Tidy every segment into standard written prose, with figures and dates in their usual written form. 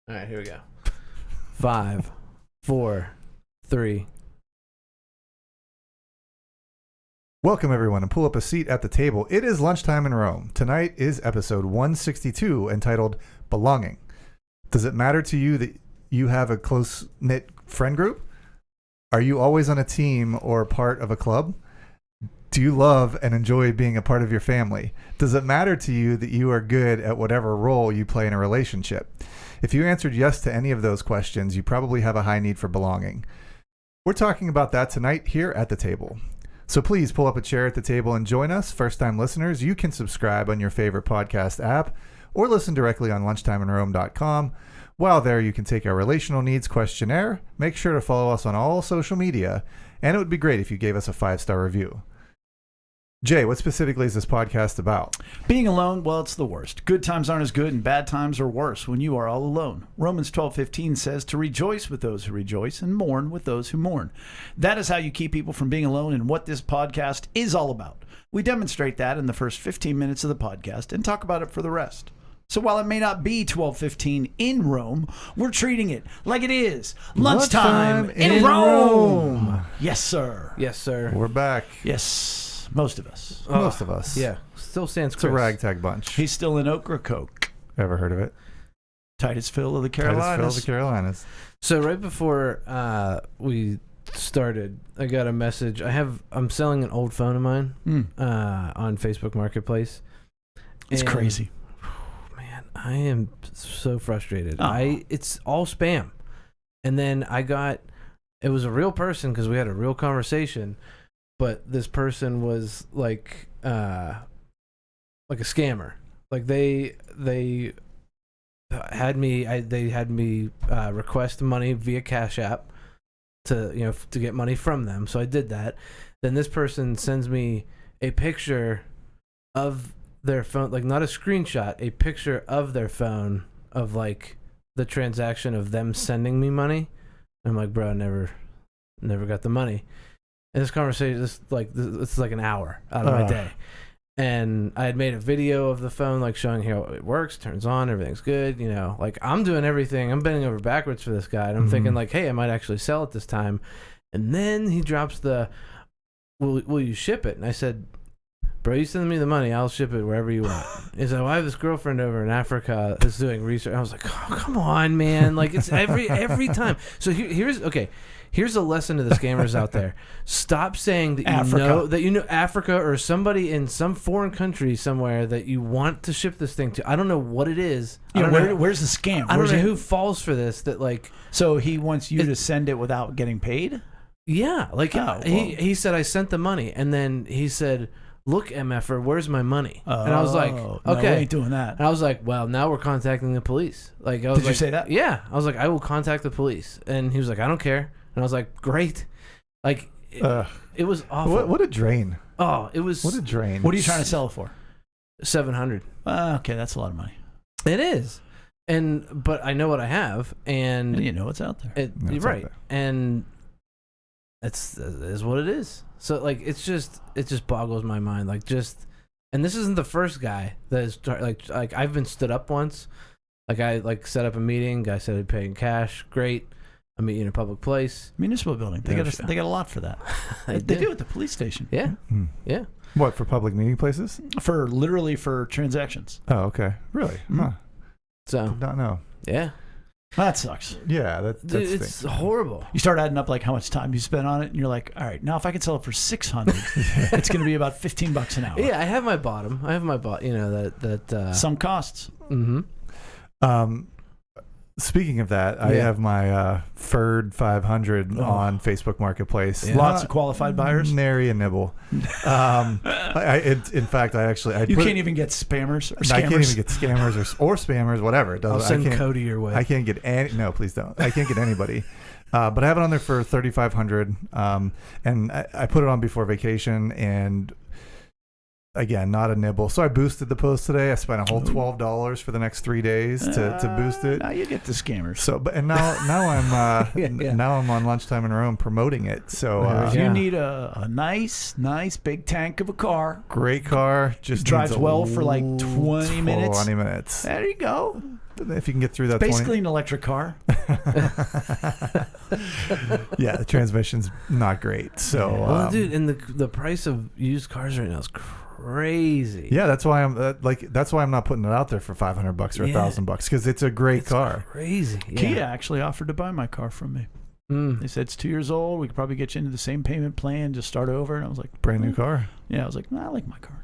All right, here we go. 5, 4, 3. Welcome, everyone, and pull up a seat at the table. It is lunchtime in Rome. Tonight is episode 162, entitled Belonging. Does it matter to you that you have a close-knit friend group? Are you always on a team or part of a club? Do you love and enjoy being a part of your family? Does it matter to you that you are good at whatever role you play in a relationship? If you answered yes to any of those questions, you probably have a high need for belonging. We're talking about that tonight here at the table. So please pull up a chair at the table and join us. First-time listeners, you can subscribe on your favorite podcast app or listen directly on lunchtimeinrome.com. While there, you can take our relational needs questionnaire. Make sure to follow us on all social media, and it would be great if you gave us a 5-star review. Jay, what specifically is this podcast about? Being alone, well, it's the worst. Good times aren't as good, and bad times are worse when you are all alone. Romans 12:15 says to rejoice with those who rejoice and mourn with those who mourn. That is how you keep people from being alone and what this podcast is all about. We demonstrate that in the first 15 minutes of the podcast and talk about it for the rest. So while it may not be 12:15 in Rome, we're treating it like it is lunchtime in Rome. Yes, sir. Yes, sir. We're back. Yes. Most of us. Most of us. Yeah, still stands It's a Chris. ragtag bunch. He's still in Ocracoke. Ever heard of it? Titusville of the Carolinas. Titusville of the Carolinas. So right before we started, I got a message. I'm selling an old phone of mine on Facebook Marketplace. It's crazy. Man, I am so frustrated. Oh. It's all spam. And then it was a real person because we had a real conversation. But this person was like a scammer. Like they had me request money via Cash App to get money from them. So I did that. Then this person sends me a picture of their phone, like not a screenshot, a picture of their phone of like the transaction of them sending me money. And I'm like, bro, I never got the money. And this conversation, it's like an hour out of my day. And I had made a video of the phone, like showing how it works, turns on, everything's good. Like I'm doing everything. I'm bending over backwards for this guy. And I'm thinking like, hey, I might actually sell it this time. And then he drops will you ship it? And I said, bro, you send me the money, I'll ship it wherever you want. He said, well, I have this girlfriend over in Africa that's doing research. I was like, oh, come on, man. Like it's every time. So here's a lesson to the scammers out there. Stop saying that you know Africa or somebody in some foreign country somewhere that you want to ship this thing to. I don't know what it is. Where's the scam? I don't know who falls for this. So he wants you to send it without getting paid? Yeah. He said, I sent the money. And then he said, look, MFer, where's my money? And I was like, okay. No, we ain't doing that. And I was like, well, now we're contacting the police. Did you say that? Yeah. I was like, I will contact the police. And he was like, I don't care. And I was like, great. Like, it was awful. What a drain. Oh, it was. What a drain. What are you trying to sell it for? $700. Okay, that's a lot of money. It is. But I know what I have. And you know what's out there. You're right. And it is what it is. So, like, it just boggles my mind. Like, and this isn't the first guy that is, like I've been stood up once. Like, I, set up a meeting. Guy said he'd pay in cash. Great. I meet you in a public place. Municipal building. They got a lot for that. They do at the police station. Yeah. Yeah. What, for public meeting places? Literally for transactions. Oh, okay. Really? Huh. So. Did not know. Yeah. That sucks. Yeah, it's horrible. You start adding up like how much time you spent on it, and you're like, all right, now if I could sell it for $600, it's going to be about $15 an hour. Yeah, I have my bottom. That some costs. Mm-hmm. Speaking of that, I have my erred 500 on Facebook Marketplace. Yeah. Lots of qualified buyers. Nary a nibble. In fact, you can't even get spammers or scammers. I can't even get scammers or spammers, whatever. It doesn't. I'll send Cody your way. I can't get any. No, please don't. I can't get anybody. But I have it on there for $3,500, and I put it on before vacation, and again, not a nibble. So I boosted the post today. I spent a whole $12 for the next 3 days to boost it. Now you get the scammers. So, now I'm now I'm on Lunchtime in Rome promoting it. So if you need a nice big tank of a car, great car, just drives needs well for like 20 minutes. 20 minutes. There you go. If you can get through that, Basically an electric car. Yeah, the transmission's not great. So, well, dude, and the price of used cars right now is crazy. yeah, that's why I'm that's why I'm not putting it out there for $500 or $1,000 because it's a great car. Crazy. Yeah. Kia actually offered to buy my car from me. They said it's 2 years old. We could probably get you into the same payment plan, just start over. And I was like, Brand new car. Yeah, I was like, I like my car.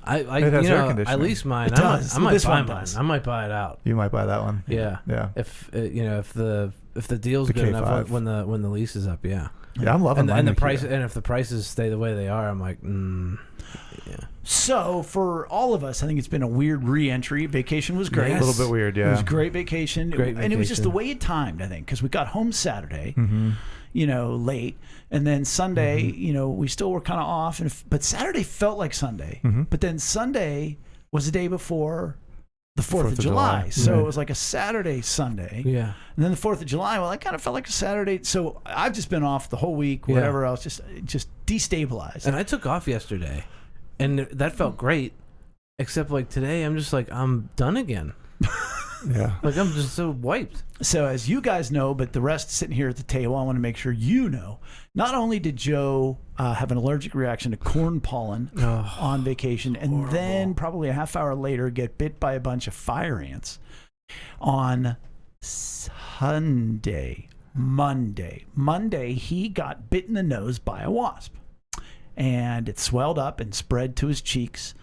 I It has air I conditioning. lease mine. It does. I might This buy one mine. does. I might buy it out. You might buy that one. Yeah. Yeah. If if the deal's The good K5. enough when the lease is up, yeah. Yeah, I'm loving And the mine, price Kia. and if the prices stay the way they are, I'm like, yeah. So for all of us, I think it's been a weird re-entry. Vacation was great. A little bit weird, yeah. It was a great vacation. Great And it was just the vacation. way it timed, I think, because we got home Saturday, Mm-hmm. late. And then Sunday, we still were kind of off. But Saturday felt like Sunday. Mm-hmm. But then Sunday was the day before the 4th Fourth of of July. July. So Right. it was like a Saturday, Sunday. Yeah. And then the 4th of July, well, that kind of felt like a Saturday. So I've just been off the whole week, Yeah. whatever else, just destabilized. And I took off yesterday, and that felt great. Except like today, I'm just like I'm done again. Yeah. Like I'm just so wiped. So as you guys know, but the rest sitting here at the table, I want to make sure you know, not only did Joe have an allergic reaction to corn pollen on vacation, and then probably a half hour later get bit by a bunch of fire ants on Monday, he got bit in the nose by a wasp, and it swelled up and spread to his cheeks,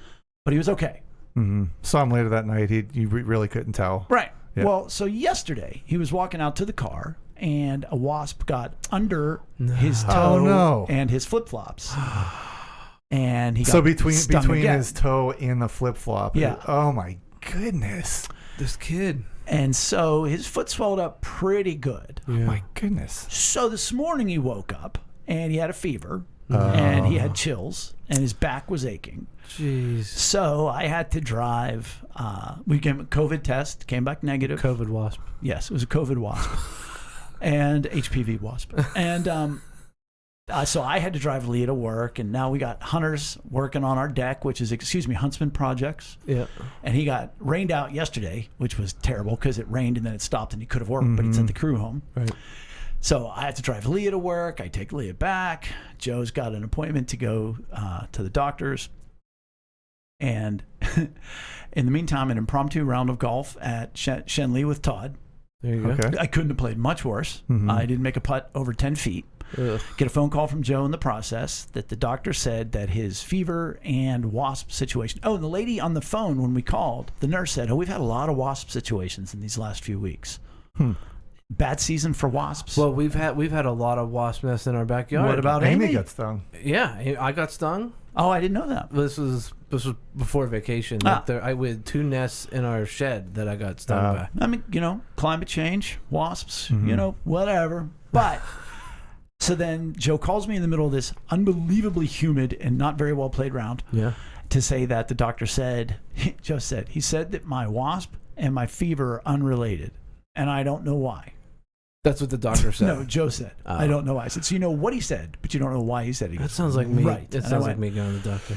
but he was okay. Mm-hmm. Saw him later that night. You really couldn't tell. Right. Yeah. Well, so yesterday he was walking out to the car and a wasp got under his toe Oh, no. and his flip-flops. And he got So between stung again. his toe and the flip flop. Yeah. Oh my goodness. This kid. And so his foot swelled up pretty good. Yeah. My goodness. So this morning he woke up and he had a fever and he had chills and his back was aching. Jeez. So I had to drive. We came COVID test, came back negative. COVID wasp. Yes, it was a COVID wasp and HPV wasp. And so I had to drive Leah to work, and now we got hunters working on our deck, which is, Huntsman Projects. Yeah. And he got rained out yesterday, which was terrible because it rained and then it stopped and he could have worked, but he sent the crew home. Right. So I had to drive Leah to work. I take Leah back. Joe's got an appointment to go to the doctor's. And in the meantime, an impromptu round of golf at Shenley with Todd. There you go. Okay. I couldn't have played much worse. Mhm. I didn't make a putt over 10 feet. Ugh. Get a phone call from Joe in the process that the doctor said that his fever and wasp situation. Oh, and the lady on the phone when we called, the nurse said, we've had a lot of wasp situations in these last few weeks. Bad season for wasps. Well, we've had a lot of wasp nests in our backyard. What about Amy Amy? got stung. Yeah, I got stung. Oh, I didn't know that. This was before vacation. Like we had 2 nests in our shed that I got stung by. I mean, climate change, wasps, whatever. But so then Joe calls me in the middle of this unbelievably humid and not very well played round Yeah. to say that the doctor said, Joe said, he said that my wasp and my fever are unrelated. And I don't know why. That's what the doctor said. No, Joe said. I don't know why. I said, so you know what he said, but you don't know why he said it. He That goes, sounds like me. Right. That And I sounds went, like me going to the doctor.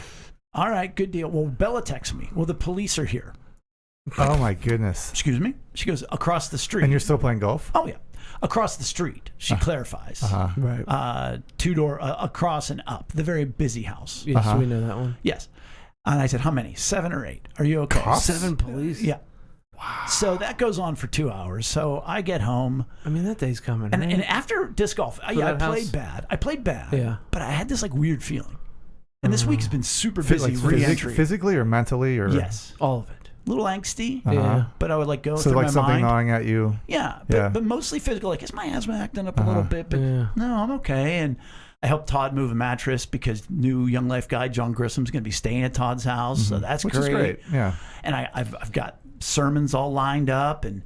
all right, good deal. Well, Bella texts me. Well, the police are here. Oh my goodness. Excuse me? She goes, across the street. And you're still playing golf? Oh, yeah. Across the street, she clarifies. Right. 2-door, across and up. The very busy house. Yes, we know that one. Yes. And I said, how many? 7 or 8? Are you okay? Cops? 7 police. Yeah. Wow. So that goes on for 2 hours. So I get home. I mean, that day's coming. And, right? and after disc golf, I that played house? bad. I played bad. Yeah. But I had this weird feeling. And this week's been super busy re-entry. Physically or mentally? Or? Yes. all of it. A little angsty. Yeah. But I would go So through like my something mind. gnawing at you. Yeah, Yeah. but mostly physical. Like, is my asthma acting up a little bit? But Yeah. no, I'm okay. And I helped Todd move a mattress because new Young Life guy John Grissom's going to be staying at Todd's house. So that's Which great. is great. Yeah. And I've got sermons all lined up and,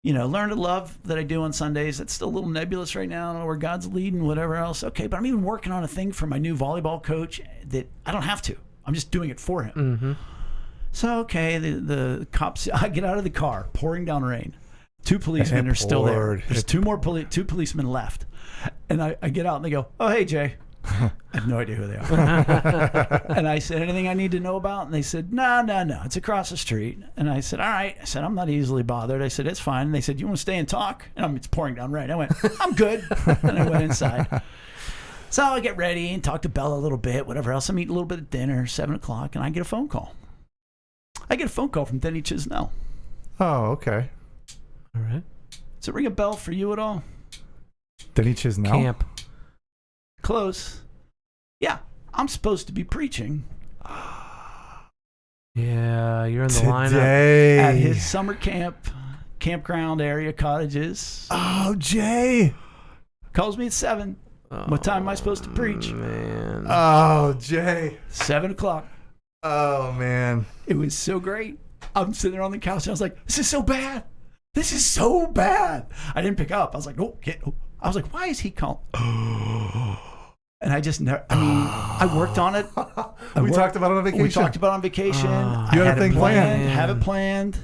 learn to love that I do on Sundays. It's still a little nebulous right now. I don't know where God's leading, whatever else. Okay, but I'm even working on a thing for my new volleyball coach that I don't have to. I'm just doing it for him. Mm-hmm. So, okay, the cops, I get out of the car, pouring down rain. 2 policemen are still there. There's 2 policemen left. And I get out and they go, oh, hey, Jay. I have no idea who they are. And I said, anything I need to know about? And they said, no, it's across the street. And I said, all right. I said, I'm not easily bothered. I said, it's fine. And they said, you want to stay and talk? And it's pouring down rain. I went, I'm good. And I went inside. So I get ready and talk to Bella a little bit, whatever else. I'm eating a little bit of dinner, 7 o'clock, and I get a phone call. I get a phone call from Denny Chisnell. Oh, okay. All right. Does it ring a bell for you at all? Denny Chisnell? Camp. Close. Yeah, I'm supposed to be preaching Yeah, you're in the lineup. Today. at his summer campground area cottages. Oh, Jay. Calls me at 7. What time am I supposed to preach? Man. Oh, Jay. 7 o'clock. Oh, man. It was so great. I'm sitting there on the couch and I was like, this is so bad. This is so bad. I didn't pick up. I was like, oh, get. Oh. I was like, why is he calling? And I just never, I worked on it. We talked about it on vacation. We talked about it on vacation. I You had a had thing it planned. planned. Have it planned.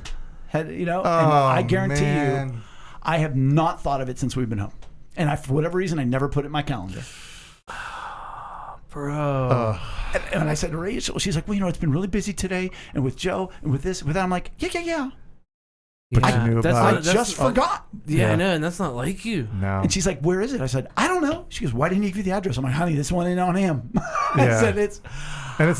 And Oh, I guarantee you, man. I have not thought of it since we've been home. And for whatever reason, I never put it in my calendar. Bro. And I said to Rachel, she's like, well, it's been really busy today. And with Joe and with this, with that, I'm like, yeah. But you knew about I it. just forgot. Yeah, Yeah. I know, and that's not like you. No. And she's like, where is it? I said, I don't know. She goes, why didn't you give you the address? I'm like, honey, this one ain't on him. I Yeah. said, it's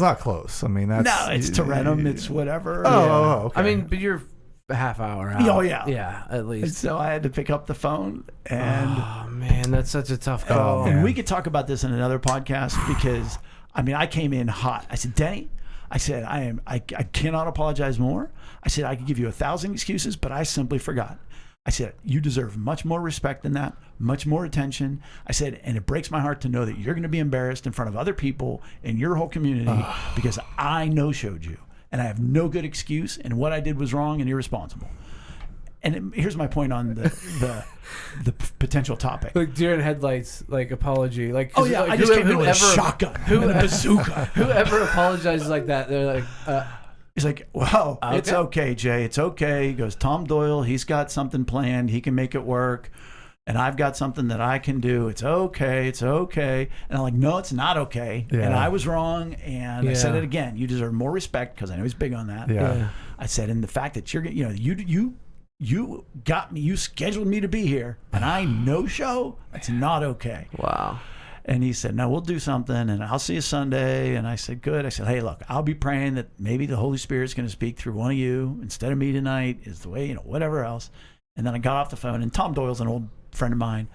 not close. I mean, that's... no, it's Tarentum. It's whatever. Oh, okay. I mean, but you're a half hour out. Oh, yeah. Yeah, at And least. so I had to pick up the phone and... Oh, man, that's such a tough call. Oh, And man. we could talk about this in another podcast because, I came in hot. I said, Denny, I said, I cannot apologize more. I said, I could give you 1,000 excuses, but I simply forgot. I said, you deserve much more respect than that, much more attention. I said, and it breaks my heart to know that you're going to be embarrassed in front of other people in your whole community because I no-showed you. And I have no good excuse, and what I did was wrong and irresponsible. And here's my point on the potential topic. Like deer in headlights, like apology. Like, Oh yeah, like, I just came in with a shotgun, and a bazooka. Whoever apologizes like that, they're like, He's like, well, Okay. it's okay, Jay. It's okay. He goes, Tom Doyle, he's got something planned. He can make it work. And I've got something that I can do. It's okay. It's okay. And I'm like, no, it's not okay. Yeah. And I was wrong. And I said Yeah. it again. You deserve more respect because I know he's big on that. Yeah. I said, and the fact that you're, you got me, you scheduled me to be here, and I no show. It's not okay. wow. And he said, no, we'll do something, and I'll see you Sunday. And I said, good. I said, hey, look, I'll be praying that maybe the Holy Spirit's going to speak through one of you instead of me tonight, is the way, whatever else. And then I got off the phone, and Tom Doyle's an old friend of mine,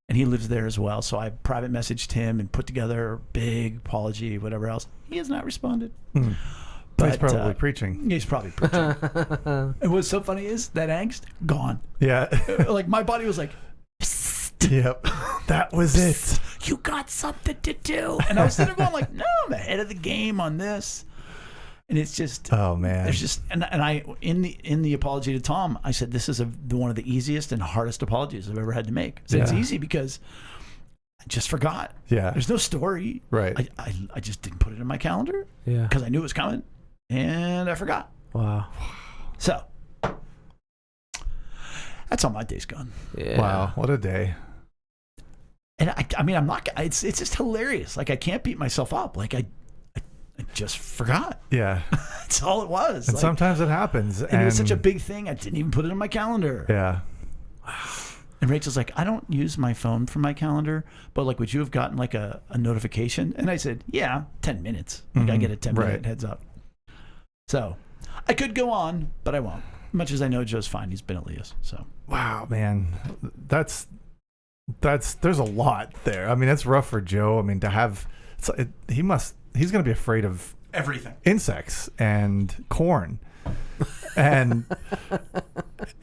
and he lives there as well. So I private messaged him and put together a big apology, whatever else. He has not responded. But he's probably preaching. He's probably preaching. And what's so funny is that angst, gone. Yeah. Like my body was like, Yep. That was it. you got something to do. And I was sitting there going like, no, I'm ahead of the game on this. And it's just, Oh, man. there's just, and I, in the apology to Tom, I said, this is one of the easiest and hardest apologies I've ever had to make. So it's Yeah. easy because I just forgot. Yeah. There's no story. Right. I just didn't put it in my calendar Yeah. because I knew it was coming and I forgot. Wow. So that's how my day's gone. Yeah. Wow. What a day. And I'm not, it's just hilarious. Like I can't beat myself up. Like I just forgot. Yeah. That's all it was. And Like, sometimes it happens. and it was such a big thing. I didn't even put it in my calendar. Yeah. And Rachel's like, I don't use my phone for my calendar, but like, would you have gotten like a notification? And I said, yeah, 10 minutes. Like I get a 10-minute Right. heads up. So I could go on, but I won't. Much as I know Joe's fine. He's been at Leah's. So Wow, man. That's there's a lot there. I mean, that's rough for Joe. I mean, to have he's going to be afraid of everything. insects and corn. And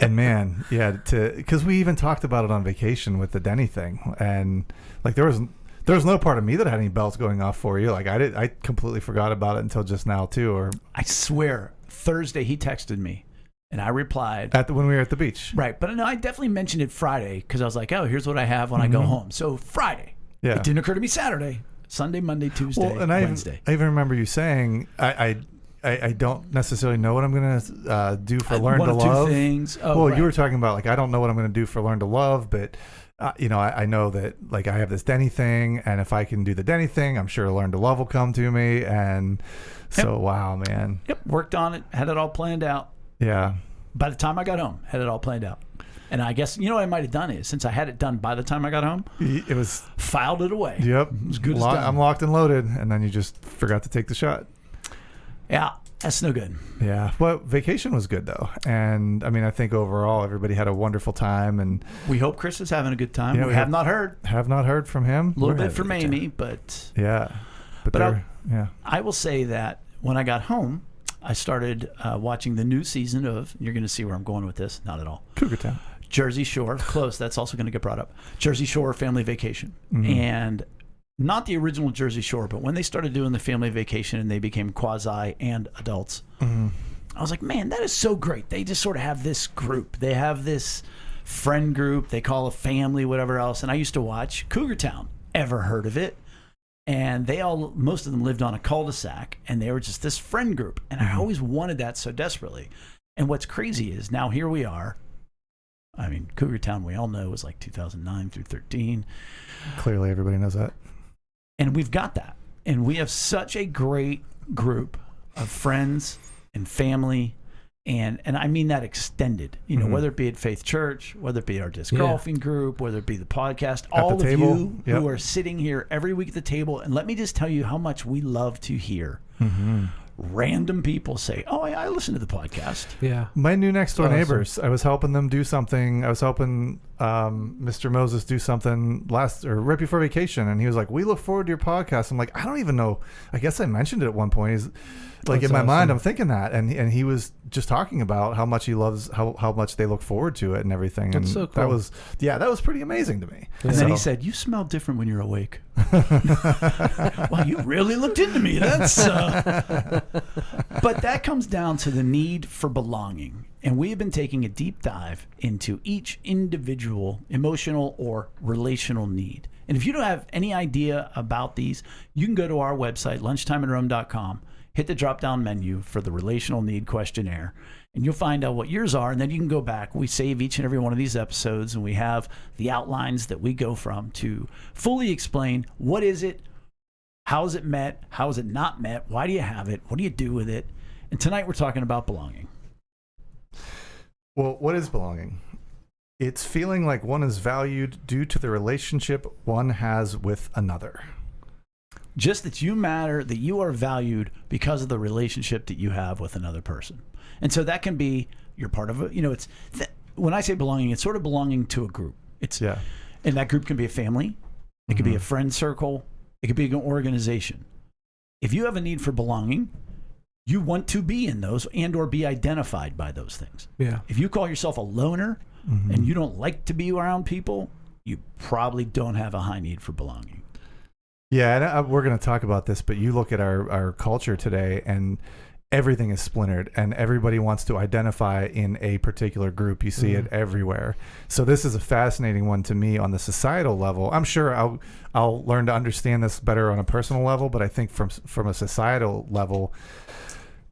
man, yeah, because we even talked about it on vacation with the Denny thing, and like there was no part of me that had any bells going off for you. Like I completely forgot about it until just now too. Or I swear, Thursday he texted me, and I replied. when we were at the beach. Right, but no, I definitely mentioned it Friday because I was like, oh, here's what I have when I go home. So Friday, Yeah. it didn't occur to me Saturday. Sunday, Monday, Tuesday, and Wednesday. I even remember you saying, I don't necessarily know what I'm going to do for Learn to Love. One of two things. Oh, well, you were talking about, like, I don't know what I'm going to do for Learn to Love, but, I know that, like, I have this Denny thing, and if I can do the Denny thing, I'm sure Learn to Love will come to me. And so, wow, man. Yep, worked on it, had it all planned out. Yeah. By the time I got home, had it all planned out. And I guess, what I might have done is, since I had it done by the time I got home, it was filed it away. Yep. It was good as done. I'm locked and loaded, and then you just forgot to take the shot. Yeah, that's no good. Yeah. Well, vacation was good, though. And, I think overall everybody had a wonderful time. And we hope Chris is having a good time. Yeah, we have not heard. Have not heard from him. A little bit from Amy, but... Yeah. But I will say that when I got home, I started watching the new season of, you're going to see where I'm going with this, not at all. Cougar Town. Jersey Shore, close. That's also going to get brought up. Jersey Shore Family Vacation. Mm-hmm. And not the original Jersey Shore, but when they started doing the family vacation and they became quasi and adults, mm-hmm. I was like, man, that is so great. They just sort of have this group. They have this friend group. They call a family, whatever else. And I used to watch Cougar Town. Ever heard of it? And most of them lived on a cul-de-sac, and they were just this friend group. And I always wanted that so desperately. And what's crazy is now here we are. Cougar Town, we all know, was like 2009 through 13. Clearly, everybody knows that. And we've got that. And we have such a great group of friends and family. And I mean that extended, mm-hmm. whether it be at Faith Church, whether it be our disc golfing group, whether it be the podcast, at all the of table. you who are sitting here every week at the table. And let me just tell you how much we love to hear mm-hmm. random people say, oh, I listen to the podcast. Yeah. My new next door neighbors, I was helping them do something. I was helping Mr. Moses do something right before vacation. And he was like, we look forward to your podcast. I'm like, I don't even know. I guess I mentioned it at one point. He's like, in my mind, I'm thinking that. And he was just talking about how much he loves, how much they look forward to it and everything. That's and so cool. that was pretty amazing to me. And then he said, you smell different when you're awake. Well, you really looked into me. That's But that comes down to the need for belonging. And we have been taking a deep dive into each individual emotional or relational need. And if you don't have any idea about these, you can go to our website, lunchtimeinrome.com, hit the drop-down menu for the relational need questionnaire, and you'll find out what yours are, and then you can go back. We save each and every one of these episodes, and we have the outlines that we go from to fully explain what is it, how is it met, how is it not met, why do you have it, what do you do with it. And tonight we're talking about belonging. Well, what is belonging? It's feeling like one is valued due to the relationship one has with another. Just that you matter, that you are valued because of the relationship that you have with another person. And so that can be, you're part of it. When I say belonging, it's sort of belonging to a group. And that group can be a family. It could be a friend circle. It could be an organization. If you have a need for belonging, you want to be in those and or be identified by those things. Yeah. If you call yourself a loner and you don't like to be around people, you probably don't have a high need for belonging. Yeah, and we're going to talk about this, but you look at our culture today and everything is splintered and everybody wants to identify in a particular group. You see it everywhere. So this is a fascinating one to me on the societal level. I'm sure I'll learn to understand this better on a personal level, but I think from a societal level,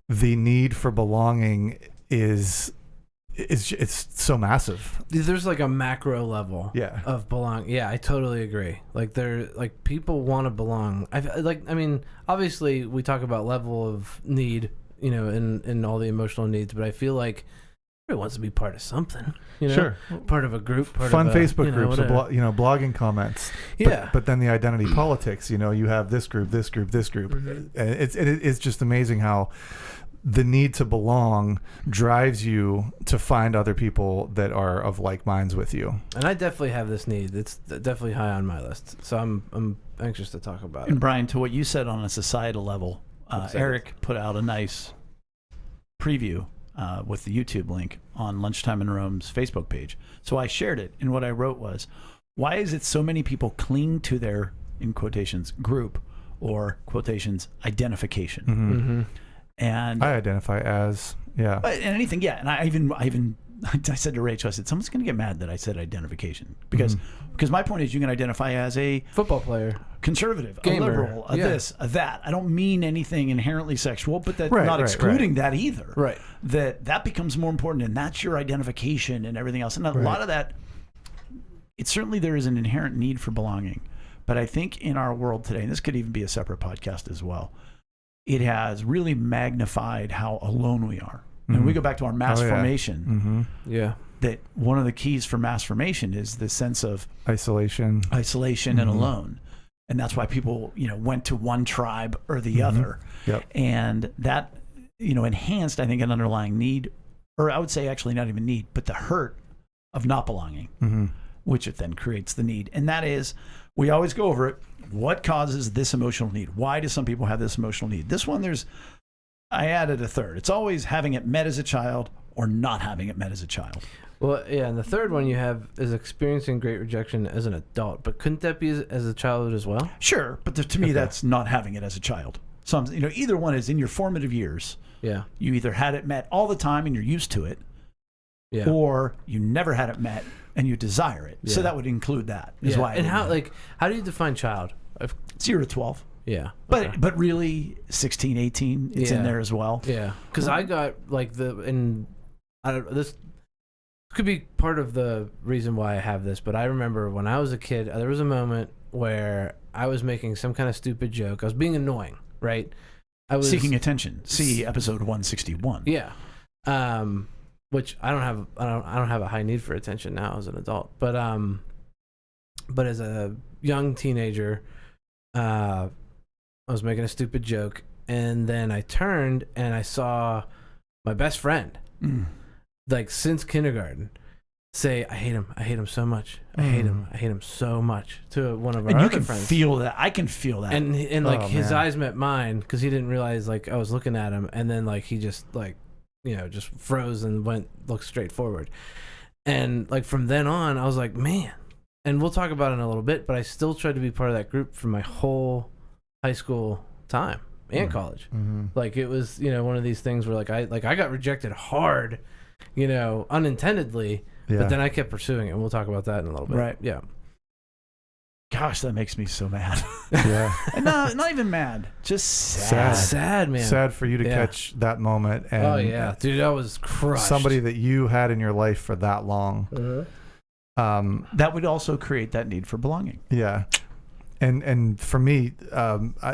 the need for belonging it's so massive. There's like a macro level of belong. Yeah, I totally agree. Like people want to belong. Obviously we talk about level of need, in all the emotional needs, but I feel like everybody wants to be part of something, Sure. Part of a group, fun Facebook groups, blogging comments. Yeah. But then the identity politics, you have this group, this group, this group. Mm-hmm. It's just amazing how the need to belong drives you to find other people that are of like minds with you. And I definitely have this need. It's definitely high on my list. So I'm anxious to talk about it. And Brian, to what you said on a societal level, Eric put out a nice preview with the YouTube link on Lunchtime in Rome's Facebook page. So I shared it, and what I wrote was, why is it so many people cling to their, in quotations, group or quotations, identification? Mm-hmm. And I identify as, and anything, and I even I said to Rachel, I said, someone's going to get mad that I said identification because my point is you can identify as a football player, conservative, gamer, a liberal, a this, a that. I don't mean anything inherently sexual, but that not excluding that either. Right. That becomes more important, and that's your identification and everything else. And a lot of that, certainly there is an inherent need for belonging. But I think in our world today, and this could even be a separate podcast as well, it has really magnified how alone we are. And we go back to our mass formation. That one of the keys for mass formation is the sense of isolation and alone. And that's why people, went to one tribe or the other. Yep. And that, enhanced, I think, an underlying need, or I would say actually not even need, but the hurt of not belonging, which it then creates the need. And that is, we always go over it. What causes this emotional need? Why do some people have this emotional need? This one, I added a third. It's always having it met as a child or not having it met as a child. Well, yeah, and the third one you have is experiencing great rejection as an adult. But couldn't that be as a childhood as well? Sure, but to me, that's not having it as a child. So, either one is in your formative years. Yeah. You either had it met all the time and you're used to it, or you never had it met and you desire it. Yeah. So that would include that. Is why. And how do you define child? 0 to 12. Yeah. But really 16, 18, it's in there as well. Yeah. Because I got this could be part of the reason why I have this, but I remember when I was a kid, there was a moment where I was making some kind of stupid joke. I was being annoying, right? I was seeking attention. See episode 161. Yeah. Which I don't have a high need for attention now as an adult. But as a young teenager, I was making a stupid joke, and then I turned and I saw my best friend, since kindergarten, say, I hate him so much. I hate him so much, to one of our other friends. And you can feel that. I can feel that. And his eyes met mine because he didn't realize I was looking at him, and then he just just froze and looked straight forward. And from then on, I was like, man. And we'll talk about it in a little bit, but I still tried to be part of that group for my whole high school time and college. It was one of these things where I got rejected hard, unintendedly, but then I kept pursuing it, and we'll talk about that in a little bit. Right. Yeah. Gosh, that makes me so mad. Yeah. And not even mad, just sad, man. Sad for you to catch that moment. And oh yeah, dude, I was crushed. Somebody that you had in your life for that long. That would also create that need for belonging. Yeah. And for me,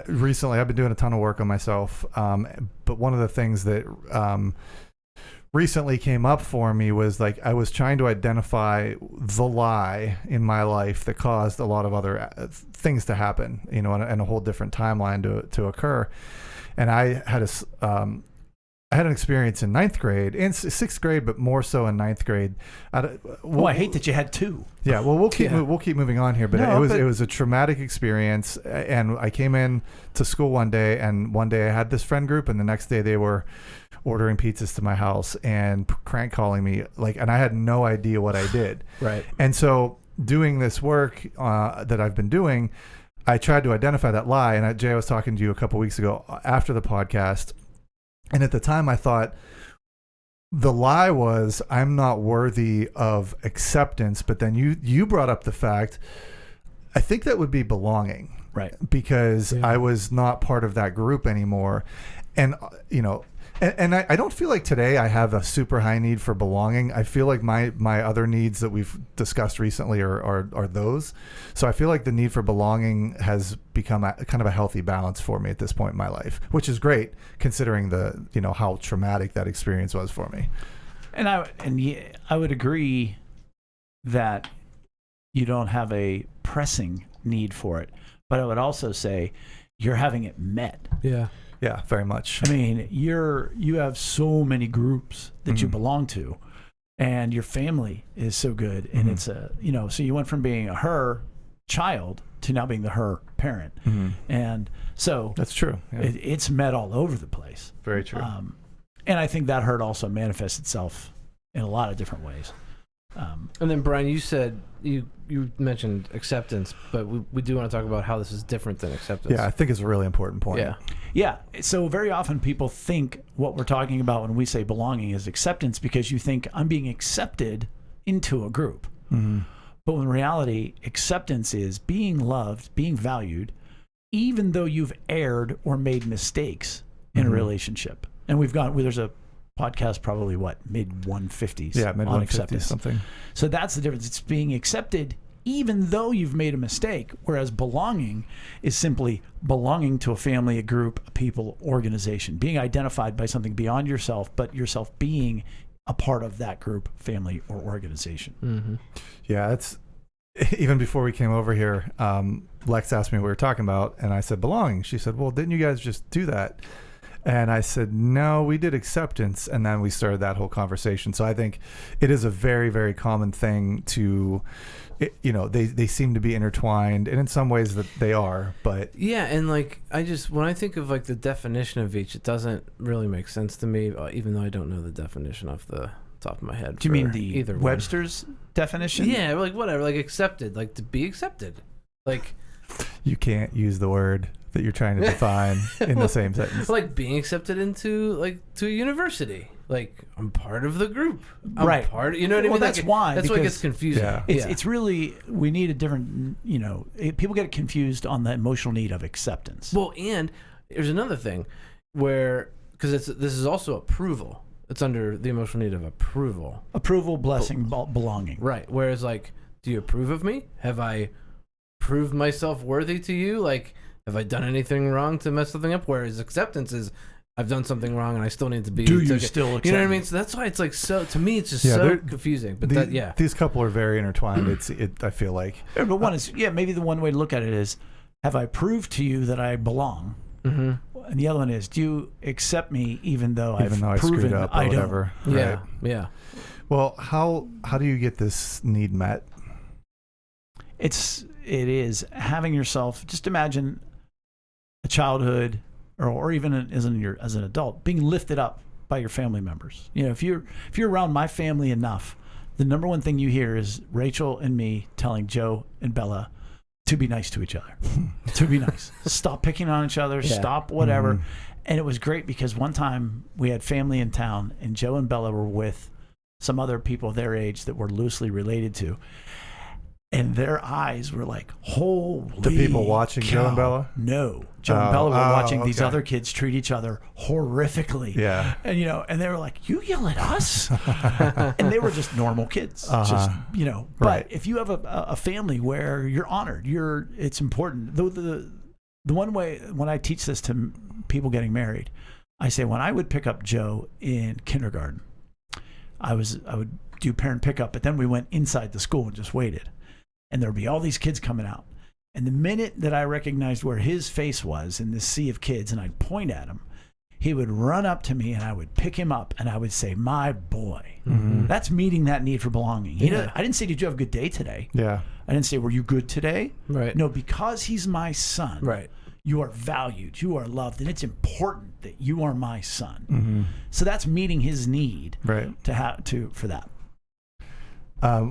recently I've been doing a ton of work on myself. But one of the things that recently came up for me was I was trying to identify the lie in my life that caused a lot of other things to happen, and a whole different timeline to occur. And I had an experience in 9th grade and 6th grade, but more so in 9th grade. I hate that you had two. Yeah, well, we'll keep moving on here, but it was a traumatic experience. And I came in to school one day, and one day I had this friend group, and the next day they were ordering pizzas to my house and crank calling me, and I had no idea what I did. Right. And so doing this work that I've been doing, I tried to identify that lie. And Jay, I was talking to you a couple weeks ago after the podcast. And at the time I thought the lie was I'm not worthy of acceptance. But then you brought up the fact, I think that would be belonging. Right. Because I was not part of that group anymore. And, and I don't feel like today I have a super high need for belonging. I feel like my other needs that we've discussed recently are those. So I feel like the need for belonging has become kind of a healthy balance for me at this point in my life, which is great considering how traumatic that experience was for me. And I would agree that you don't have a pressing need for it, but I would also say you're having it met. Yeah. Yeah, very much. I mean, you have so many groups that you belong to, and your family is so good, and it's so you went from being a her child to now being the her parent, and so that's true. Yeah. It's met all over the place. Very true. And I think that hurt also manifests itself in a lot of different ways. And then Brian, you said you mentioned acceptance, but we do want to talk about how this is different than acceptance. Yeah, I think it's a really important point. Yeah. Yeah. So very often people think what we're talking about when we say belonging is acceptance, because you think I'm being accepted into a group. Mm-hmm. But in reality, acceptance is being loved, being valued, even though you've erred or made mistakes in a relationship. And there's a podcast probably mid 150s. Yeah, mid on 150s acceptance. something. So that's the difference. It's being accepted even though you've made a mistake, whereas belonging is simply belonging to a family, a group, a people, organization, being identified by something beyond yourself, but yourself being a part of that group, family, or organization. Mm-hmm. Yeah, it's even before we came over here, Lex asked me what we were talking about, and I said belonging. She said, well, didn't you guys just do that? And I said, no, we did acceptance. And then we started that whole conversation. So I think it is a very, very common thing to, they seem to be intertwined, and in some ways that they are, but. Yeah. And like, when I think of like the definition of each, it doesn't really make sense to me, even though I don't know the definition off the top of my head. Do you mean the either Webster's definition? Yeah. Like whatever, like accepted, like to be accepted. Like. You can't use the word that you're trying to define in the same sentence. Like being accepted to a university. Like I'm part of the group. I'm right. Part. You know what I mean? Well, that's why. That's why it gets confusing. Yeah. It's really, we need a different. People get confused on the emotional need of acceptance. Well, and there's another thing where this is also approval. It's under the emotional need of approval. Approval, blessing, belonging. Right. Whereas like, do you approve of me? Have I proved myself worthy to you? Like, have I done anything wrong to mess something up? Whereas acceptance is, I've done something wrong and I still need to be. Do you still accept? You know what I mean? So that's why it's like to me, it's just so confusing. But these couple are very intertwined. I feel like. But one is, maybe the one way to look at it is, have I proved to you that I belong? Mm-hmm. And the other one is, do you accept me even though I've I proven screwed up or I whatever? don't? Yeah. Right. Yeah. Well, how do you get this need met? It is having yourself, just imagine a childhood or even as an adult being lifted up by your family members. If you're around my family enough, the number one thing you hear is Rachel and me telling Joe and Bella to be nice to each other. To be nice. Stop picking on each other. Yeah. Stop whatever. Mm-hmm. And it was great because one time we had family in town and Joe and Bella were with some other people their age that we're loosely related to. And their eyes were like, holy The people watching cow. Joe and Bella? No. Joe and Bella were watching these okay. other kids treat each other horrifically. Yeah. And, and they were like, you yell at us? And they were just normal kids. Just, but Right. if you have a family where you're honored, it's important. The one way, when I teach this to people getting married, I say, when I would pick up Joe in kindergarten, I would do parent pickup, but then we went inside the school and just waited. And there'd be all these kids coming out. And the minute that I recognized where his face was in this sea of kids and I'd point at him, he would run up to me and I would pick him up and I would say, my boy. Mm-hmm. That's meeting that need for belonging. Yeah. I didn't say, did you have a good day today? Yeah. I didn't say, were you good today? Right. No, because he's my son. Right. You are valued. You are loved. And it's important that you are my son. Mm-hmm. So that's meeting his need Right. for that.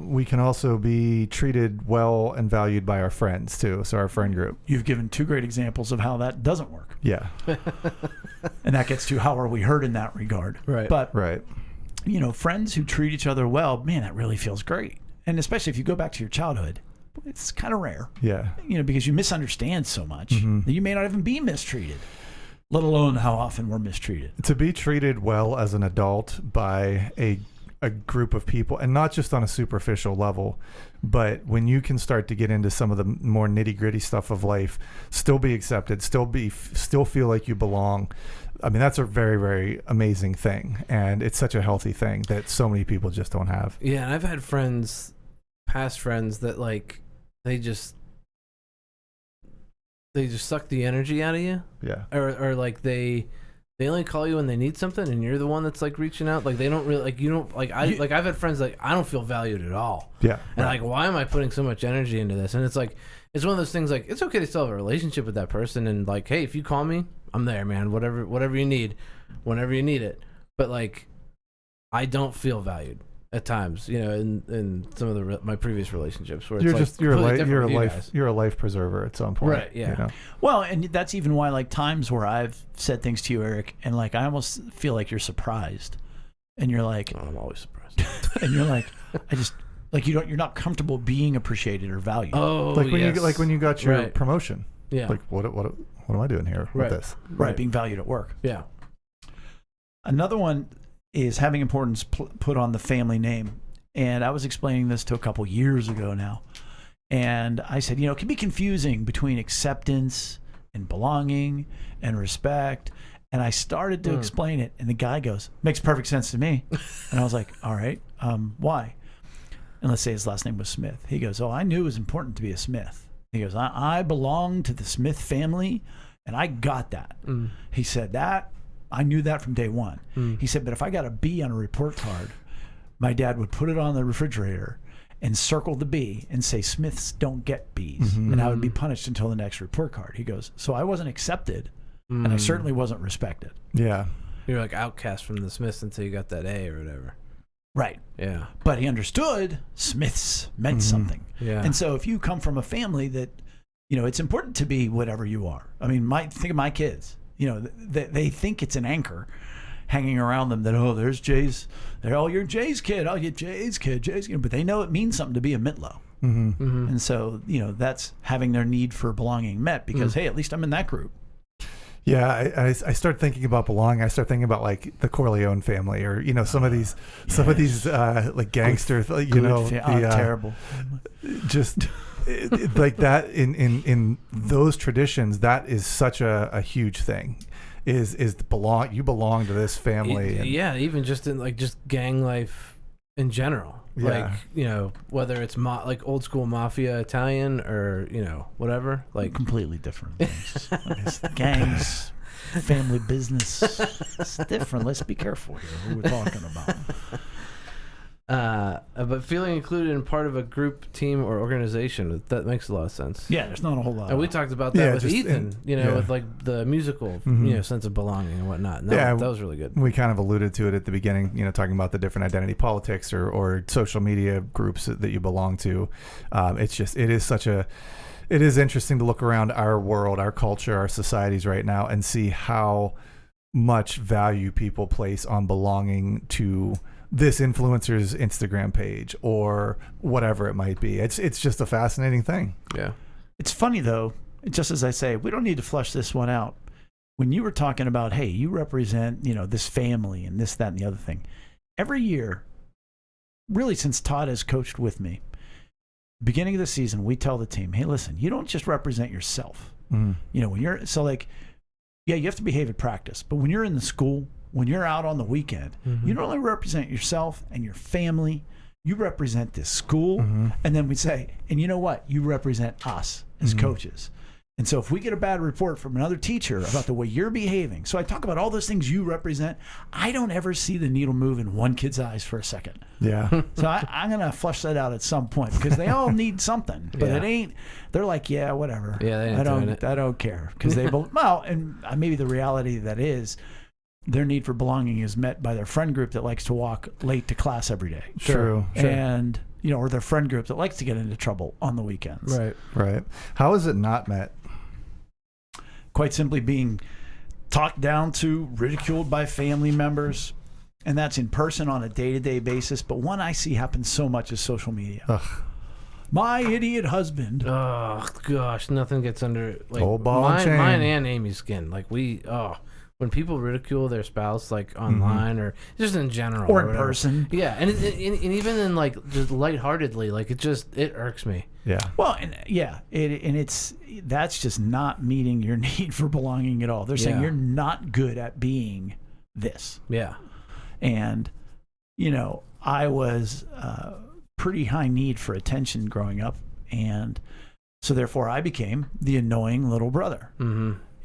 We can also be treated well and valued by our friends too. So our friend group. You've given two great examples of how that doesn't work. Yeah. And that gets to how are we heard in that regard. Right. But, Right. friends who treat each other well, man, that really feels great. And especially if you go back to your childhood, it's kind of rare. Yeah. Because you misunderstand so much Mm-hmm. that you may not even be mistreated, let alone how often we're mistreated. To be treated well as an adult by a group of people, and not just on a superficial level, but when you can start to get into some of the more nitty gritty stuff of life, still be accepted, still feel like you belong. I mean, that's a very, very amazing thing. And it's such a healthy thing that so many people just don't have. Yeah. And I've had past friends that like, they just suck the energy out of you. Yeah. Or like they only call you when they need something and you're the one that's like reaching out. Like they don't really like, you don't like, I've had friends like, I don't feel valued at all. Yeah. And like, why am I putting so much energy into this? And it's like, it's one of those things like, it's okay to still have a relationship with that person. And like, hey, if you call me, I'm there, man, whatever you need, whenever you need it. But like, I don't feel valued. at times, in some of my previous relationships where You're it's just you're a a life preserver at some point, Right, yeah. Well, and that's even why, like, times where I've said things to you, Eric, and like I almost feel like you're surprised, and you're like, Oh, I'm always surprised. and you're like, I just like you're not comfortable being appreciated or valued. Oh, like when yes. when you got your Right. promotion. Yeah. Like what am I doing here with this? Right, being valued at work. Yeah. Another one is having importance put on the family name. And I was explaining this to a couple years ago now. And I said, it can be confusing between acceptance and belonging and respect. And I started to explain it. And the guy goes, makes perfect sense to me. And I was like, all right, why? And let's say his last name was Smith. He goes, I knew it was important to be a Smith. He goes, I belong to the Smith family. And I got that. He said that. I knew that from day one. He said, but if I got a B on a report card, my dad would put it on the refrigerator and circle the B and say, Smiths don't get Bs. And I would be punished until the next report card. He goes, so I wasn't accepted, and I certainly wasn't respected. Yeah. You're like outcast from the Smiths until you got that A or whatever. Right. Yeah. But he understood Smiths meant something. Yeah. And so if you come from a family that, it's important to be whatever you are. I mean, think of my kids. They think it's an anchor hanging around them that, there's Jay's. You're Jay's kid. You're Jay's kid. But they know it means something to be a Mitlow. And so, that's having their need for belonging met because, hey, at least I'm in that group. Yeah, I start thinking about belonging. I start thinking about like the Corleone family, or some of these like gangster, terrible. Just like that in those traditions, that is such a huge thing. Is you belong to this family? Yeah, even just in just gang life in general. Yeah. Like whether it's like old school mafia Italian or whatever, like completely different things. Gangs, family business, it's different. Let's be careful here who we're talking about. But feeling included in part of a group, team, or organization, that makes a lot of sense. Yeah, there's not a whole lot. And we talked about that with Ethan, with like the musical, sense of belonging and whatnot. And that was really good. We kind of alluded to it at the beginning, talking about the different identity politics or social media groups that you belong to. It is interesting to look around our world, our culture, our societies right now and see how much value people place on belonging to this influencer's Instagram page or whatever it might be. It's just a fascinating thing. Yeah. It's funny though, just as I say, we don't need to flush this one out. When you were talking about, hey, you represent, this family and this, that, and the other thing. Every year, really since Todd has coached with me, beginning of the season, we tell the team, hey, listen, you don't just represent yourself. When you're, you have to behave at practice, but when you're in the school, when you're out on the weekend, you don't only represent yourself and your family, you represent this school. And then we say, and you know what? You represent us as coaches. And so if we get a bad report from another teacher about the way you're behaving, so I talk about all those things you represent, I don't ever see the needle move in one kid's eyes for a second. Yeah. So I'm going to flush that out at some point because they all need something, but it ain't, they're like, yeah, whatever. Yeah, I don't care because and maybe the reality that is, their need for belonging is met by their friend group that likes to walk late to class every day. True. And, or their friend group that likes to get into trouble on the weekends. Right. How is it not met? Quite simply being talked down to, ridiculed by family members. And that's in person on a day-to-day basis. But one I see happen so much is social media. Ugh. My idiot husband. Oh, gosh. Nothing gets under old ball and chain. Mine and Amy's skin. Like when people ridicule their spouse, like online or just in general, or in person, and even in just lightheartedly, it irks me. Yeah. Well, that's just not meeting your need for belonging at all. They're saying you're not good at being this. Yeah. And I was pretty high need for attention growing up, and so therefore I became the annoying little brother.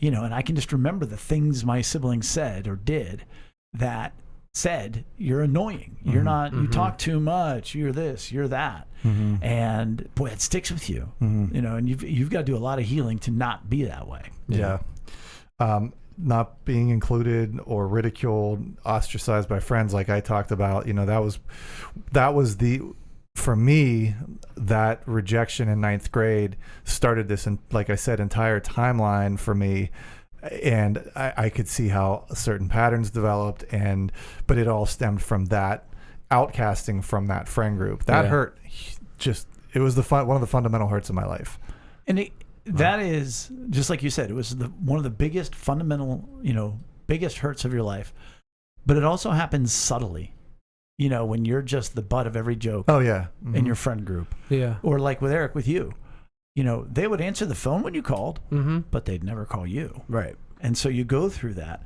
And I can just remember the things my siblings said or did that said, you're annoying. You're not, you talk too much. You're this, you're that. And boy, it sticks with you, and you've got to do a lot of healing to not be that way. Yeah. not being included or ridiculed, ostracized by friends, like I talked about. That was for me, that rejection in ninth grade started this, and like I said, entire timeline for me. And I could see how certain patterns developed, but it all stemmed from that outcasting from that friend group. That hurt. It was one of the fundamental hurts of my life. And that is, just like you said, it was one of the biggest fundamental, biggest hurts of your life. But it also happens subtly, when you're just the butt of every joke. Oh, yeah. Mm-hmm. In your friend group. Yeah. Or like with Eric, with you. They would answer the phone when you called, but they'd never call you. Right. And so you go through that.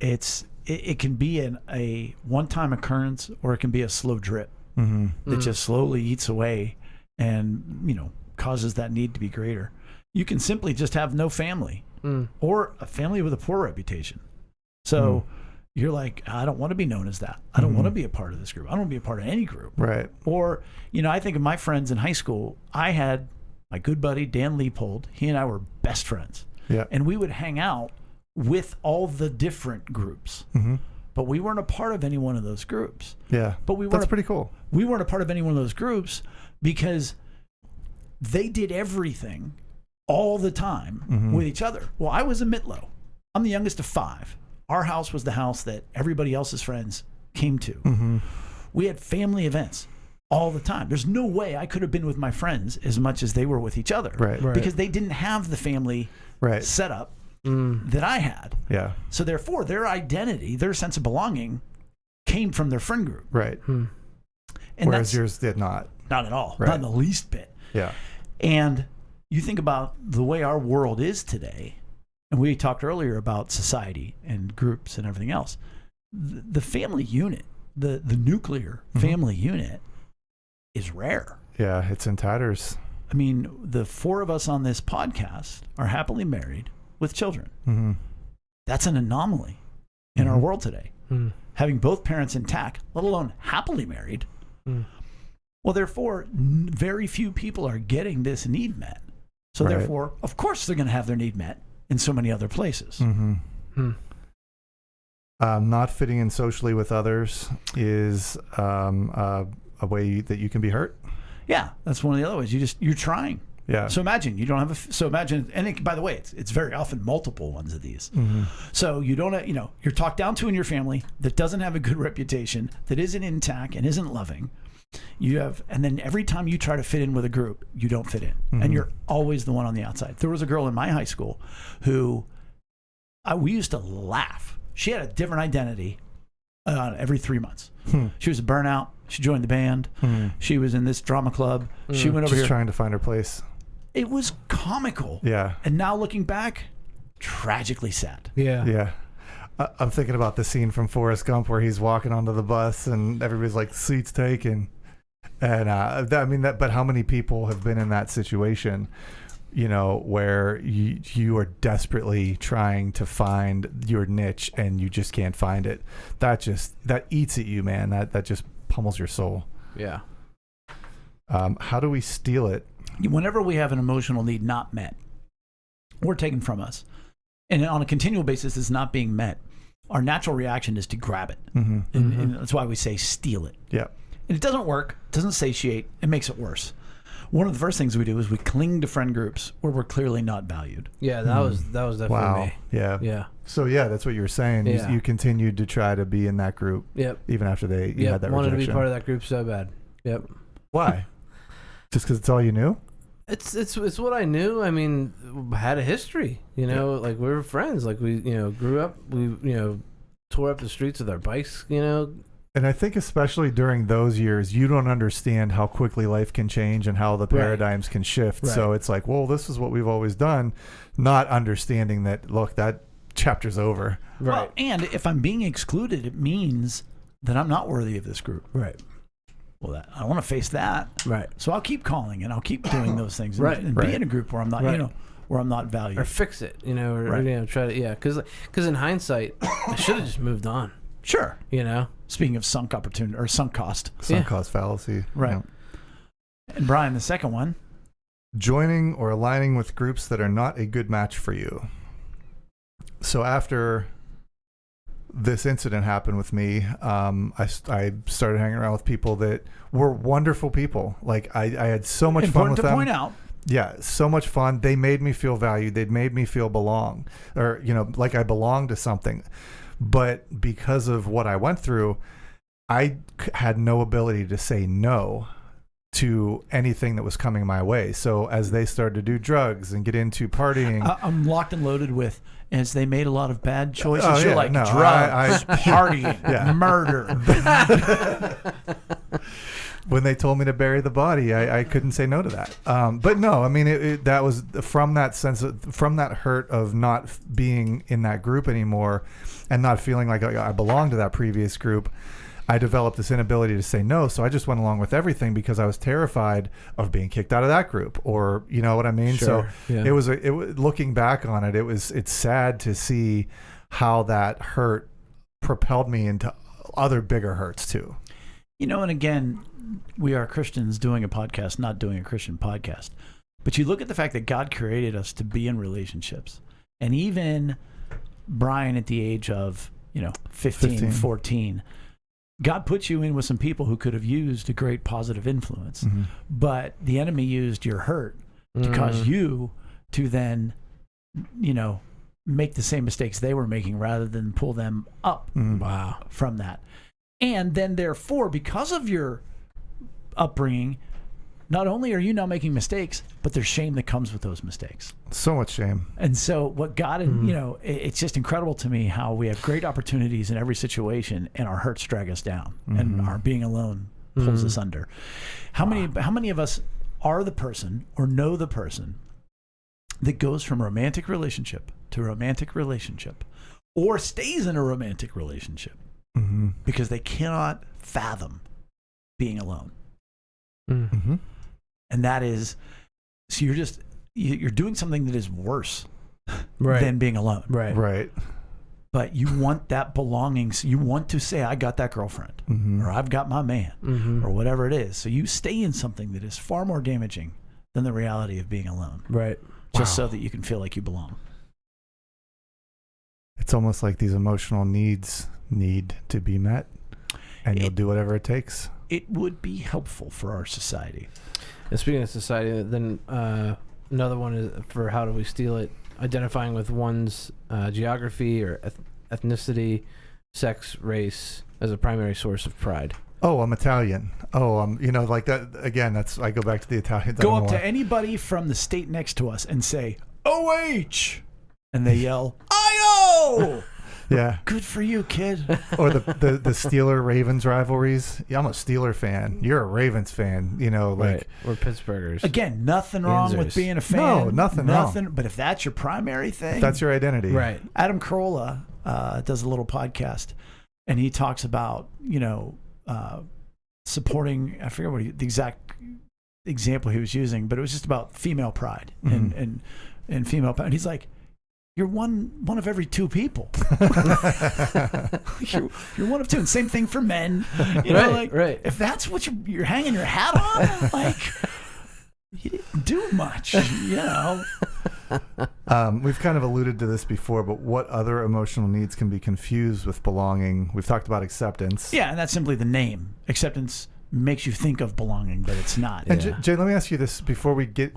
It can be a one-time occurrence, or it can be a slow drip that just slowly eats away and, causes that need to be greater. You can simply just have no family or a family with a poor reputation. So you're like, I don't want to be known as that. I don't want to be a part of this group. I don't want to be a part of any group. Right. Or, I think of my friends in high school. I had my good buddy, Dan Leopold. He and I were best friends. Yeah. And we would hang out with all the different groups. But we weren't a part of any one of those groups. Yeah. But that's pretty cool. We weren't a part of any one of those groups because they did everything all the time with each other. Well, I was a Mitlow. I'm the youngest of 5. Our house was the house that everybody else's friends came to. We had family events all the time. There's no way I could have been with my friends as much as they were with each other. Right. Because they didn't have the family setup that I had. Yeah. So therefore, their identity, their sense of belonging came from their friend group. Right. And whereas yours did not. Not at all. Right. Not in the least bit. Yeah. And you think about the way our world is today, and we talked earlier about society and groups and everything else. The family unit, the nuclear family unit is rare. Yeah, it's in tatters. I mean, the 4 of us on this podcast are happily married with children. That's an anomaly in our world today. Having both parents intact, let alone happily married. Well, therefore, very few people are getting this need met. So therefore, of course, they're going to have their need met in so many other places. Not fitting in socially with others is a way that you can be hurt. Yeah, that's one of the other ways. You're trying. Yeah. So imagine you don't have and by the way, it's very often multiple ones of these. So you don't, you're talked down to in your family that doesn't have a good reputation, that isn't intact and isn't loving. And then every time you try to fit in with a group, you don't fit in, and you're always the one on the outside. There was a girl in my high school who we used to laugh. She had a different identity every 3 months. She was a burnout. She joined the band. She was in this drama club. She went over just here trying to find her place. It was comical. Yeah. And now looking back, tragically sad. Yeah. Yeah. I'm thinking about the scene from Forrest Gump where he's walking onto the bus and everybody's like, seats taken. And but how many people have been in that situation, where you are desperately trying to find your niche and you just can't find it. That eats at you, man. That just pummels your soul. Yeah. How do we steal it? Whenever we have an emotional need not met or taken from us, and on a continual basis it's not being met, our natural reaction is to grab it. And that's why we say steal it. Yeah. And it doesn't work, doesn't satiate, it makes it worse. One of the first things we do is we cling to friend groups where we're clearly not valued. Yeah, that was definitely me. Yeah. Yeah. So that's what you were saying. Yeah. You continued to try to be in that group. Yep. Even after you had that wanted rejection. to be part of that group so bad. Yep. Why? Just because it's all you knew? It's what I knew. I mean, had a history. Like we were friends. Like we grew up. We tore up the streets with our bikes. And I think especially during those years, you don't understand how quickly life can change and how the paradigms can shift. Right. So it's like, well, this is what we've always done, not understanding that, look, that chapter's over. Right. Right. And if I'm being excluded, it means that I'm not worthy of this group. Right. Well, I want to face that. Right. So I'll keep calling and I'll keep doing those things. Right. And Right. be in a group where I'm not, where I'm not valued. Or fix it. Or Right. try to because in hindsight, I should have just moved on. Sure. Speaking of sunk opportunity or sunk cost. Sunk cost fallacy. Right. Yeah. And Brian, the second one. Joining or aligning with groups that are not a good match for you. So after this incident happened with me, I started hanging around with people that were wonderful people. Like I had so much fun with them. Important to point out. Yeah, so much fun. They made me feel valued. They made me feel like I belonged to something. But because of what I went through, I had no ability to say no to anything that was coming my way. So as they started to do drugs and get into partying, I'm locked and loaded with, as they made a lot of bad choices. Oh, You're yeah, like no, drugs, partying, murder. When they told me to bury the body, I couldn't say no to that. But no, I mean, that was from that from that hurt of not being in that group anymore and not feeling like I belonged to that previous group. I developed this inability to say no, so I just went along with everything because I was terrified of being kicked out of that group, or you know what I mean. Sure, so yeah. it was looking back on it, it's sad to see how that hurt propelled me into other bigger hurts too. You know, and again, we are Christians doing a podcast, not doing a Christian podcast. But you look at the fact that God created us to be in relationships, and even Brian at the age of 15. 14. God put you in with some people who could have used a great positive influence, Mm-hmm. but the enemy used your hurt to cause you to then, make the same mistakes they were making rather than pull them up from that. And then therefore, because of your upbringing, not only are you now making mistakes, but there's shame that comes with those mistakes. So much shame. And so what God, it's just incredible to me how we have great opportunities in every situation and our hurts drag us down and our being alone pulls us under. How many of us are the person or know the person that goes from romantic relationship to romantic relationship or stays in a romantic relationship because they cannot fathom being alone? Mm-hmm. And that is, so you're doing something that is worse Right. than being alone. Right. But you want that belonging. So you want to say, I got that girlfriend, or I've got my man, or whatever it is. So you stay in something that is far more damaging than the reality of being alone. Right. Just so that you can feel like you belong. It's almost like these emotional needs need to be met, and you'll do whatever it takes. It would be helpful for our society. And speaking of society, then another one is for how do we steal it? Identifying with one's geography or ethnicity, sex, race as a primary source of pride. Oh, I'm Italian. Oh, like that again. I go back to the Italians. Go up to anybody from the state next to us and say OH, and they yell IO. Yeah. Good for you, kid. Or the Steeler Ravens rivalries. Yeah, I'm a Steeler fan. You're a Ravens fan. Right. We're Pittsburghers. Again, nothing wrong with being a fan. No, nothing wrong. But if that's your primary thing, if that's your identity. Right. Adam Carolla does a little podcast, and he talks about supporting. I forget the exact example he was using, but it was just about female pride and female pride. And he's like, you're one of every two people. you're one of two. And same thing for men. Right. If that's what you're hanging your hat on, like you didn't do much, We've kind of alluded to this before, but what other emotional needs can be confused with belonging? We've talked about acceptance. Yeah, and that's simply the name. Acceptance makes you think of belonging, but it's not. And Jay, let me ask you this before we get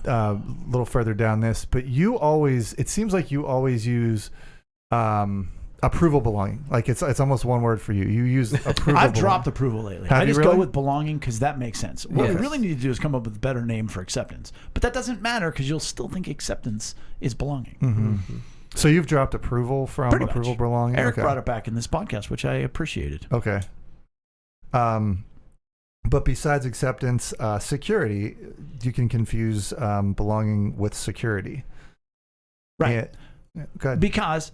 a little further down this, but it seems like you always use approval belonging. Like it's almost one word for you. You use approval. I've dropped approval lately. Have I just you really? go with belonging because that makes sense. What we really need to do is come up with a better name for acceptance. But that doesn't matter because you'll still think acceptance is belonging. Mm-hmm. So you've dropped approval from Pretty approval much. belonging? Eric Okay. brought it back in this podcast, which I appreciated. Okay. But besides acceptance, security, you can confuse belonging with security. Right. Go ahead. Because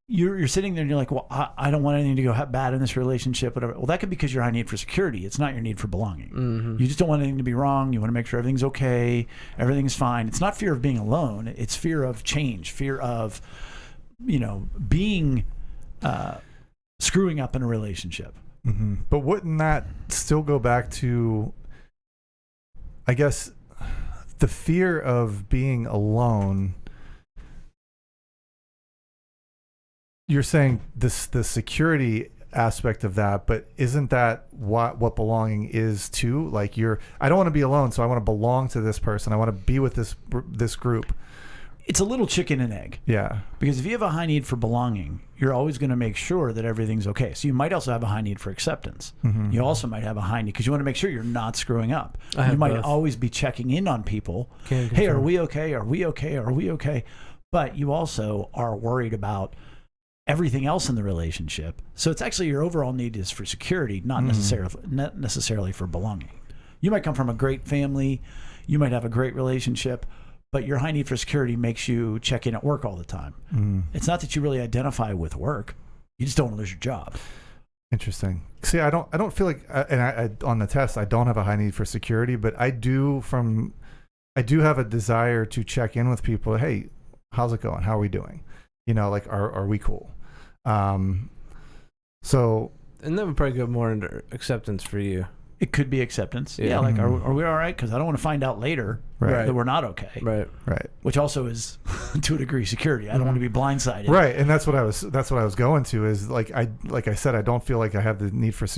you're sitting there and you're like, well, I don't want anything to go bad in this relationship, whatever. Well, that could be because your high need for security. It's not your need for belonging. You just don't want anything to be wrong. You want to make sure everything's okay. Everything's fine. It's not fear of being alone. It's fear of change, fear of, being screwing up in a relationship. Mm-hmm. But wouldn't that still go back to, I guess, the fear of being alone you're saying the security aspect of that, but isn't that what belonging is too? Like I don't want to be alone, so I want to belong to this person. I want to be with this group. It's a little chicken and egg. Yeah. Because if you have a high need for belonging, you're always going to make sure that everything's okay. So you might also have a high need for acceptance. Mm-hmm. You also might have a high need because you want to make sure you're not screwing up. I have You might both. always be checking in on people. Can Hey, are confirm. we okay? Are we okay? Are we okay? But you also are worried about everything else in the relationship. So it's actually your overall need is for security, not necessarily for belonging. You might come from a great family. You might have a great relationship. But your high need for security makes you check in at work all the time. Mm. It's not that you really identify with work. You just don't want to lose your job. Interesting. See, I don't feel like, and I on the test, I don't have a high need for security, but I do have a desire to check in with people. Hey, how's it going? How are we doing? Like, are we cool? So. And that would probably go more into acceptance for you. It could be acceptance. Yeah. Yeah, like, are we all right? Because I don't want to find out later Right. that we're not okay. Right. Right. Which also is, to a degree, security. I don't want to be blindsided. Right, and that's what I was going to is like I said, I don't feel like I have the need for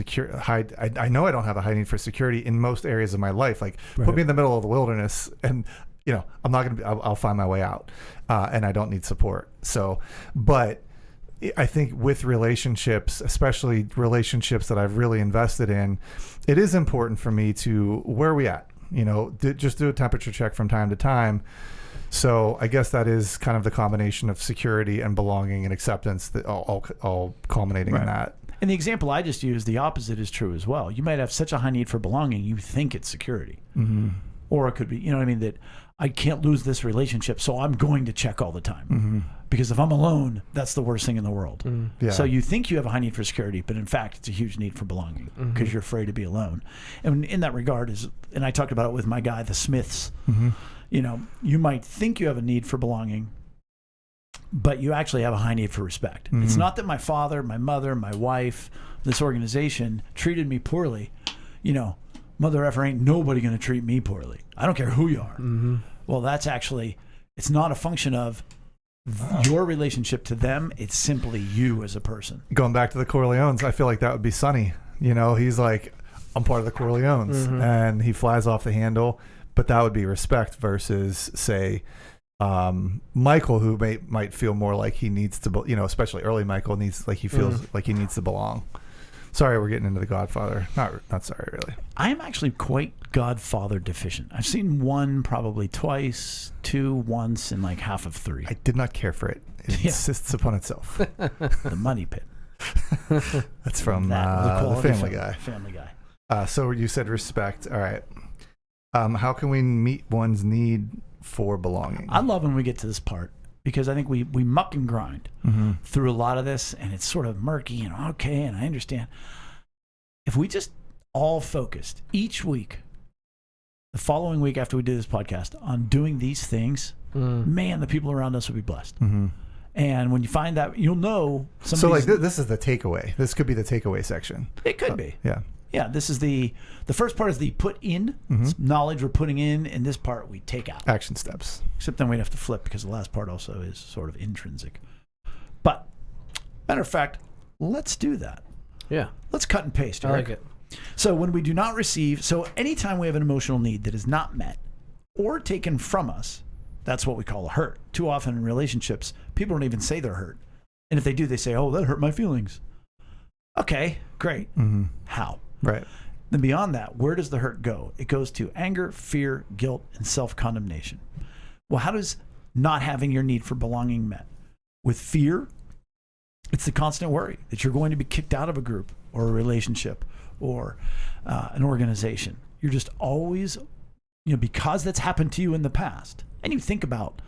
I know I don't have a high need for security in most areas of my life. Like put me in the middle of the wilderness, and I'm not gonna I'll find my way out, and I don't need support. So, but I think with relationships, especially relationships that I've really invested in, it is important for me to, where are we at? Just do a temperature check from time to time. So I guess that is kind of the combination of security and belonging and acceptance that all culminating in that. And the example I just used, the opposite is true as well. You might have such a high need for belonging, you think it's security. Mm-hmm. Or it could be, that I can't lose this relationship, so I'm going to check all the time. Mm-hmm. Because if I'm alone, that's the worst thing in the world. Yeah. So you think you have a high need for security, but in fact, it's a huge need for belonging because you're afraid to be alone. And in that regard, and I talked about it with my guy, the Smiths, Mm-hmm. You might think you have a need for belonging, but you actually have a high need for respect. Mm-hmm. It's not that my father, my mother, my wife, this organization treated me poorly. Mother effer ain't nobody going to treat me poorly. I don't care who you are. Mm-hmm. Well, it's not a function of your relationship to them. It's simply you as a person. Going back to the Corleones, I feel like that would be Sonny. He's like, I'm part of the Corleones, and he flies off the handle. But that would be respect versus, say, Michael, who might feel more like he needs to, especially early Michael he feels like he needs to belong. Sorry, we're getting into the Godfather. Not sorry, really. I am actually quite Godfather deficient. I've seen one probably twice, two once, and like half of three. I did not care for it. It insists upon itself. The Money Pit. That's from That was a the quality Family film. Guy. Family Guy. So you said respect. All right. How can we meet one's need for belonging? I love when we get to this part because I think we muck and grind through a lot of this, and it's sort of murky and okay, and I understand. If we just all focused each week, the following week after we do this podcast, on doing these things, man, the people around us will be blessed. Mm-hmm. And when you find that, you'll know. So like this is the takeaway. This could be the takeaway section. It could be. Yeah. Yeah, this is the first part is the put in, knowledge we're putting in, and this part we take out. Action steps. Except then we'd have to flip because the last part also is sort of intrinsic. But, matter of fact, let's do that. Yeah. Let's cut and paste, I Eric. like it. So when we do not receive, so anytime we have an emotional need that is not met or taken from us, that's what we call a hurt. Too often in relationships, people don't even say they're hurt. And if they do, they say, oh, that hurt my feelings. Okay, great. How? Right. Then beyond that, where does the hurt go? It goes to anger, fear, guilt, and self-condemnation. Well, how does not having your need for belonging met? With fear, it's the constant worry that you're going to be kicked out of a group or a relationship or an organization. You're just always, because that's happened to you in the past. And you think about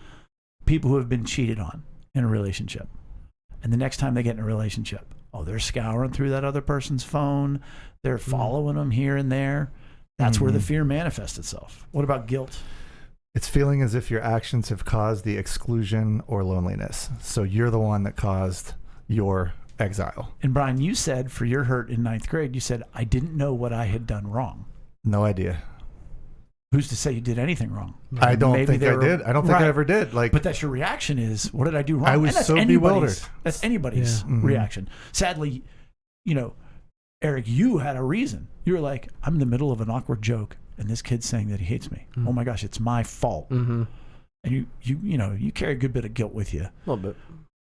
people who have been cheated on in a relationship. And the next time they get in a relationship, they're scouring through that other person's phone. They're following them here and there. That's where the fear manifests itself. What about guilt? It's feeling as if your actions have caused the exclusion or loneliness. So you're the one that caused your exile. And Brian, you said for your hurt in 9th grade, you said, I didn't know what I had done wrong. No idea. Who's to say you did anything wrong? I don't Maybe think they I were- did. I don't think Right. I ever did. Like, But that's your reaction is, what did I do wrong? I was And that's so anybody's- bewildered. That's anybody's reaction. Sadly, Eric, you had a reason. You were like, I'm in the middle of an awkward joke, and this kid's saying that he hates me. Oh my gosh, it's my fault. Mm-hmm. And you carry a good bit of guilt with you. A little bit.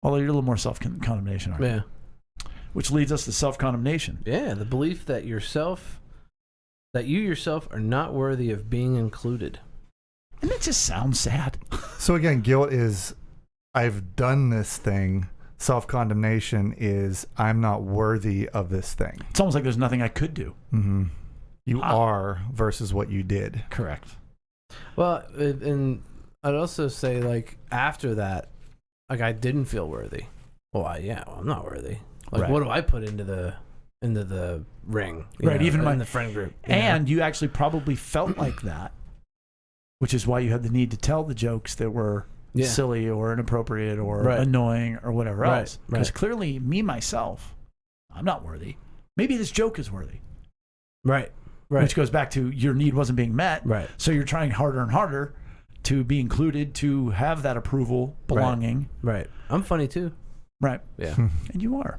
Although you're a little more self-condemnation, aren't you? Yeah. Which leads us to self-condemnation. Yeah, the belief that you yourself are not worthy of being included. And it just sounds sad. so again, guilt is I've done this thing. Self-condemnation is I'm not worthy of this thing. It's almost like there's nothing I could do. Mm-hmm. You are versus what you did. Correct. Well, and I'd also say, like, after that, like, I didn't feel worthy. Well, I'm not worthy. Like, Right. what do I put into the ring? Right, even in the friend group. And you actually probably felt like that, which is why you had the need to tell the jokes that were silly or inappropriate or annoying or whatever else. Because clearly, myself, I'm not worthy. Maybe this joke is worthy. Right. Which goes back to your need wasn't being met. Right. So you're trying harder and harder to be included, to have that approval, belonging. Right. I'm funny too. Right. Yeah. And you are.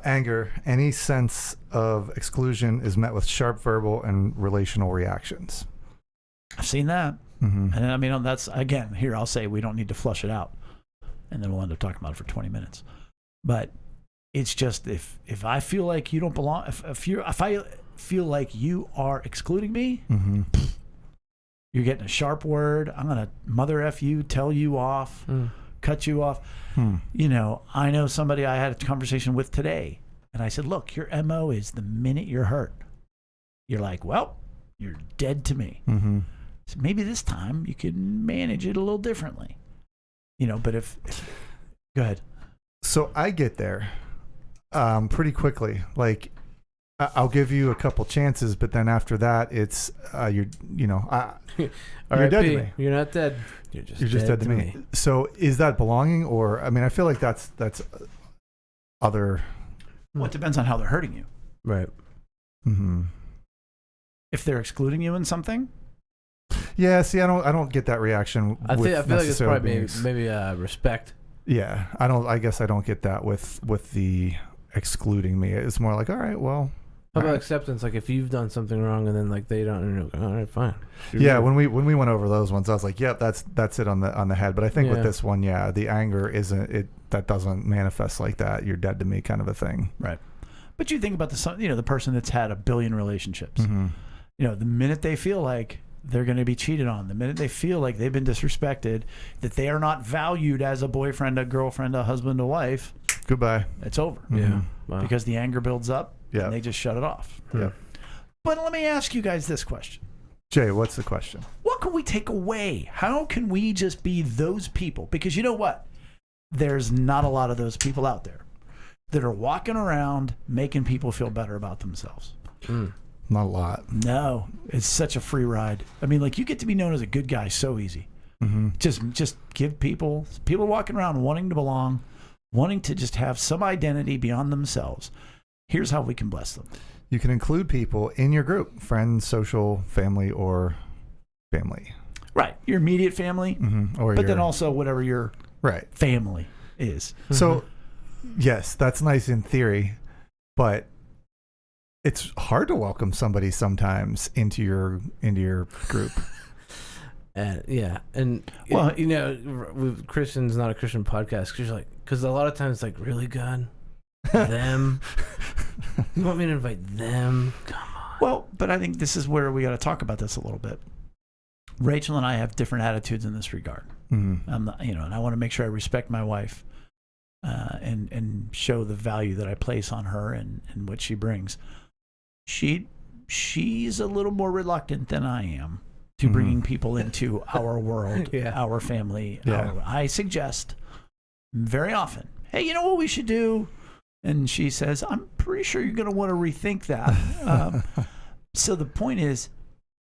Anger, any sense of exclusion is met with sharp verbal and relational reactions. I've seen that. Mm-hmm. And I mean, that's, again, here I'll say we don't need to flush it out. And then we'll end up talking about it for 20 minutes. But it's just if I feel like you don't belong, if I feel like you are excluding me, you're getting a sharp word. I'm going to mother F you, tell you off, cut you off. I know somebody I had a conversation with today, and I said, look, your MO is the minute you're hurt, you're like, well, you're dead to me. Mm-hmm. So maybe this time you can manage it a little differently. But if go ahead. So I get there pretty quickly. Like, I'll give you a couple chances, but then after that, it's you're dead to me. You're not dead. You're just dead to me. So is that belonging, or I mean, I feel like that's other. Well, it depends on how they're hurting you. Right. Mm-hmm. If they're excluding you in something. Yeah. See, I don't get that reaction. I feel like it's probably maybe respect. Yeah. I guess I don't get that with the excluding me. It's more like, all right, well. How about acceptance? Like, if you've done something wrong and then like they don't, and you're like, all right, fine. Yeah, when we went over those ones, I was like, yep, that's it on the head. But I think with this one, the anger isn't it. That doesn't manifest like that. You're dead to me, kind of a thing. Right. But you think about the person that's had 1 billion relationships. Mm-hmm. The minute they feel like they're going to be cheated on, the minute they feel like they've been disrespected, that they are not valued as a boyfriend, a girlfriend, a husband, a wife, goodbye. It's over. Mm-hmm. Yeah. Wow. Because the anger builds up. Yeah. And they just shut it off. Yeah. But let me ask you guys this question. Jay, what's the question? What can we take away? How can we just be those people? Because you know what? There's not a lot of those people out there that are walking around making people feel better about themselves. Not a lot. No, it's such a free ride. I mean, like, you get to be known as a good guy so easy. Mm-hmm. Just give people walking around wanting to belong, wanting to just have some identity beyond themselves. Here's how we can bless them. You can include people in your group, friends, social, family, or family. Right. Your immediate family, But then also whatever your family is. So, yes, that's nice in theory, but it's hard to welcome somebody sometimes into your group. And well, with Christian's Not a Christian podcast, because a lot of times it's like, really, God, them. You want me to invite them? Come on. Well, but I think this is where we got to talk about this a little bit. Rachel and I have different attitudes in this regard. Mm-hmm. And I want to make sure I respect my wife, and show the value that I place on her and what she brings. She's a little more reluctant than I am to bringing people into our world, our family. I suggest very often, hey, you know what we should do? And she says, I'm pretty sure you're going to want to rethink that. So the point is,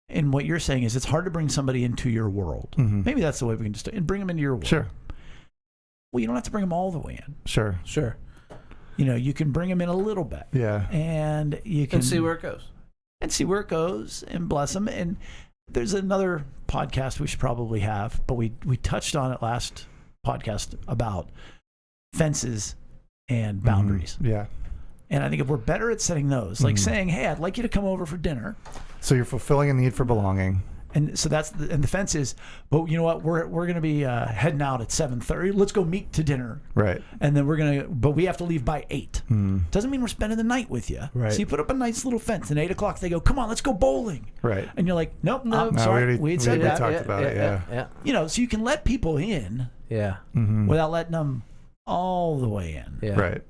and what you're saying is, it's hard to bring somebody into your world. Mm-hmm. Maybe that's the way we can just and bring them into your world. Sure. Well, you don't have to bring them all the way in. Sure. You can bring them in a little bit. Yeah. And you can see where it goes. and see where it goes and bless them. And there's another podcast we should probably have, but we touched on it last podcast about fences and boundaries. Yeah. And I think if we're better at setting those, like saying, hey, I'd like you to come over for dinner. So you're fulfilling a need for belonging. And so and the fence is, but you know what? We're going to be heading out at 7:30. Let's go meet to dinner. Right. And then but we have to leave by 8. Doesn't mean we're spending the night with you. Right. So you put up a nice little fence, and at 8 o'clock they go, come on, let's go bowling. Right. And you're like, nope, No, sorry, we had said we that. talked about it, yeah. You know, so you can let people in Yeah. without letting them all the way in. Yeah. Right.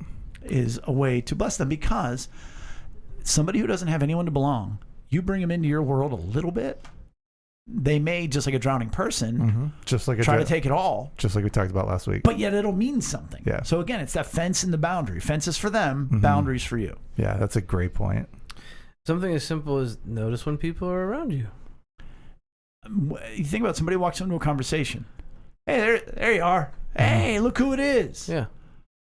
Is a way to bless them, because somebody who doesn't have anyone to belong, you bring them into your world a little bit, they may, just like a drowning person, Just like try to take it all. Just like we talked about last week. But yet it'll mean something. Yeah. So again, it's that fence and the boundary. Fences for them, boundaries for you. Yeah, that's a great point. Something as simple as notice when people are around you. You think about somebody walks into a conversation. Hey, there you are. Hey, look who it is. Yeah.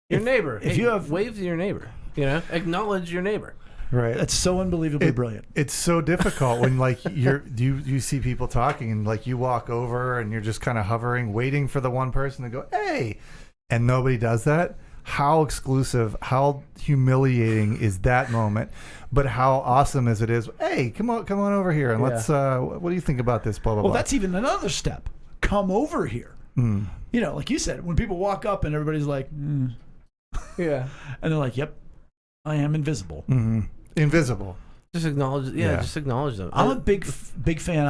Your neighbor. If you have wave to your neighbor, acknowledge your neighbor. Right. That's so unbelievably brilliant. It's so difficult when like you see people talking and like you walk over and you're just kind of hovering, waiting for the one person to go, hey, and nobody does that. How exclusive, how humiliating is that moment? But how awesome is it? Hey, come on over here and let's. What do you think about this? Blah blah. Well, blah. that's even another step. Come over here. You know, like you said, when people walk up and everybody's like, Yeah. and they're like, yep, I am invisible. Invisible. Just acknowledge. Yeah. Just acknowledge them. I'm a big fan.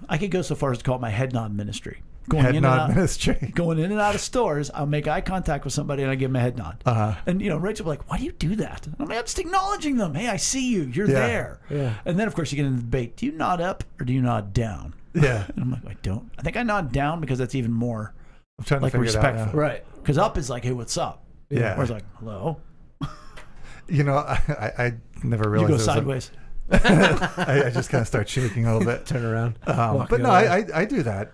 I could go so far as to call it my head nod ministry. Head nod ministry. Going in and out of stores, I'll make eye contact with somebody and I give them a head nod. And you know, Rachel will be like, "Why do you do that?" I'm like, "I'm just acknowledging them. Hey, I see you. You're there." Yeah. And then of course you get into the debate. Do you nod up or do you nod down? Yeah. And I'm like, I don't. I think I nod down because that's even more I'm trying to like figure respectful. it out. Right. Because up is like, hey, what's up? Yeah. Whereas like, hello. You know, I never You realized. go this. sideways. I just kind of start shaking a little bit. Turn around. But no, I do that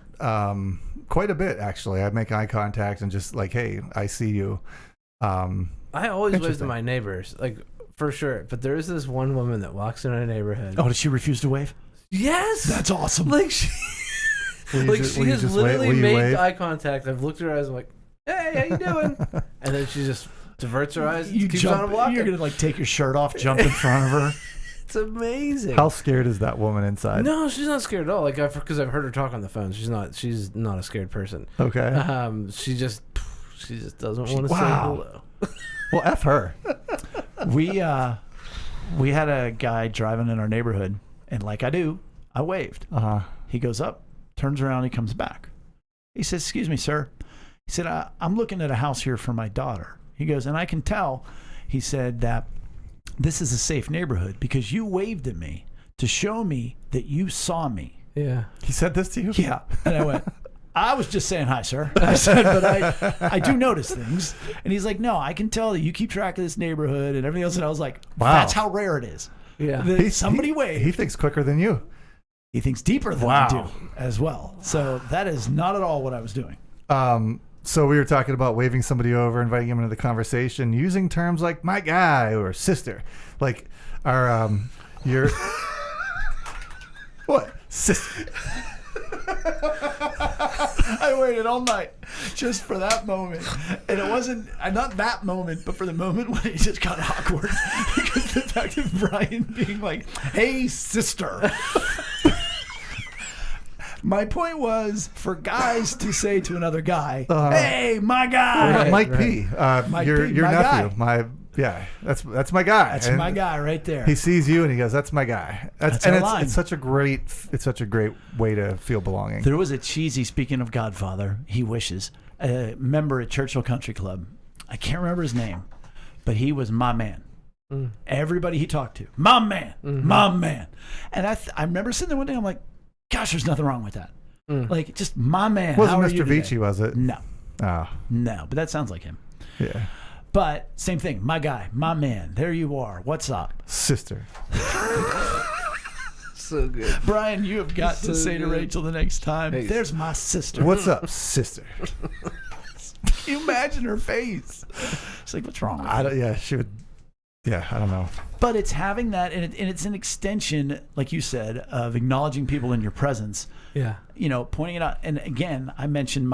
quite a bit actually. I make eye contact and just like, hey, I see you. I always wave to Interesting. my neighbors, like for sure. But there is this one woman that walks in our neighborhood. Oh, did she refuse to wave? Yes, That's awesome. like she, Will you like just- she will you has just literally will you made wave? eye contact. I've looked at her eyes. I'm like, hey, how you doing? And then she just diverts her eyes. You keeps jump. on walking. You're gonna like take your shirt off, jump in front of her. It's amazing. How scared is that woman inside? No, she's not scared at all. Like because I've heard her talk on the phone. She's not a scared person. Okay. She just doesn't want to say wow. hello. Well, F her. We had a guy driving in our neighborhood, and like I do, I waved. He goes up, turns around, he comes back. He says, "Excuse me, sir." He said, "I'm looking at a house here for my daughter." He goes, "And I can tell," he said, "that this is a safe neighborhood because you waved at me to show me that you saw me." Yeah. He said this to you? Yeah. And I went, "I was just saying hi, sir." I said, "But I do notice things." And he's like, "No, I can tell that you keep track of this neighborhood and everything else." And I was like, Wow. That's how rare it is. Yeah. That somebody waved. He thinks quicker than you. He thinks deeper than Wow. I do as well. So that is not at all what I was doing. So we were talking about waving somebody over, inviting them into the conversation, using terms like "my guy" or "sister," like our your what sister. I waited all night just for that moment. And it wasn't, not that moment, but for the moment when it just got awkward. Because the fact of Brian being like, "Hey, sister." My point was for guys to say to another guy, "Hey, my guy." Right. Mike P. Mike your P, your my nephew. guy. That's my guy. That's And my guy right there. He sees you and he goes, "That's my guy." That's and our line. it's such a great way to feel belonging. There was a cheesy, speaking of Godfather, he wishes, a member at Churchill Country Club. I can't remember his name, but he was my man. Everybody he talked to, my man, my man. And I remember sitting there one day, I'm like, gosh, there's nothing wrong with that. Like, just my man. Wasn't How are Mr. you today? Vici, was it? No, Ah, no, but that sounds like him. yeah. But same thing, my guy, my man. There you are. What's up? Sister. So good. Brian, you have got to So say to good. Rachel the next time, Hey. "There's my sister." What's up, sister? Can you imagine her face? She's like, "What's wrong with you?" Yeah, she would Yeah, I don't know. But it's having that, and it's an extension, like you said, of acknowledging people in your presence. Yeah. Pointing it out. And again, I mentioned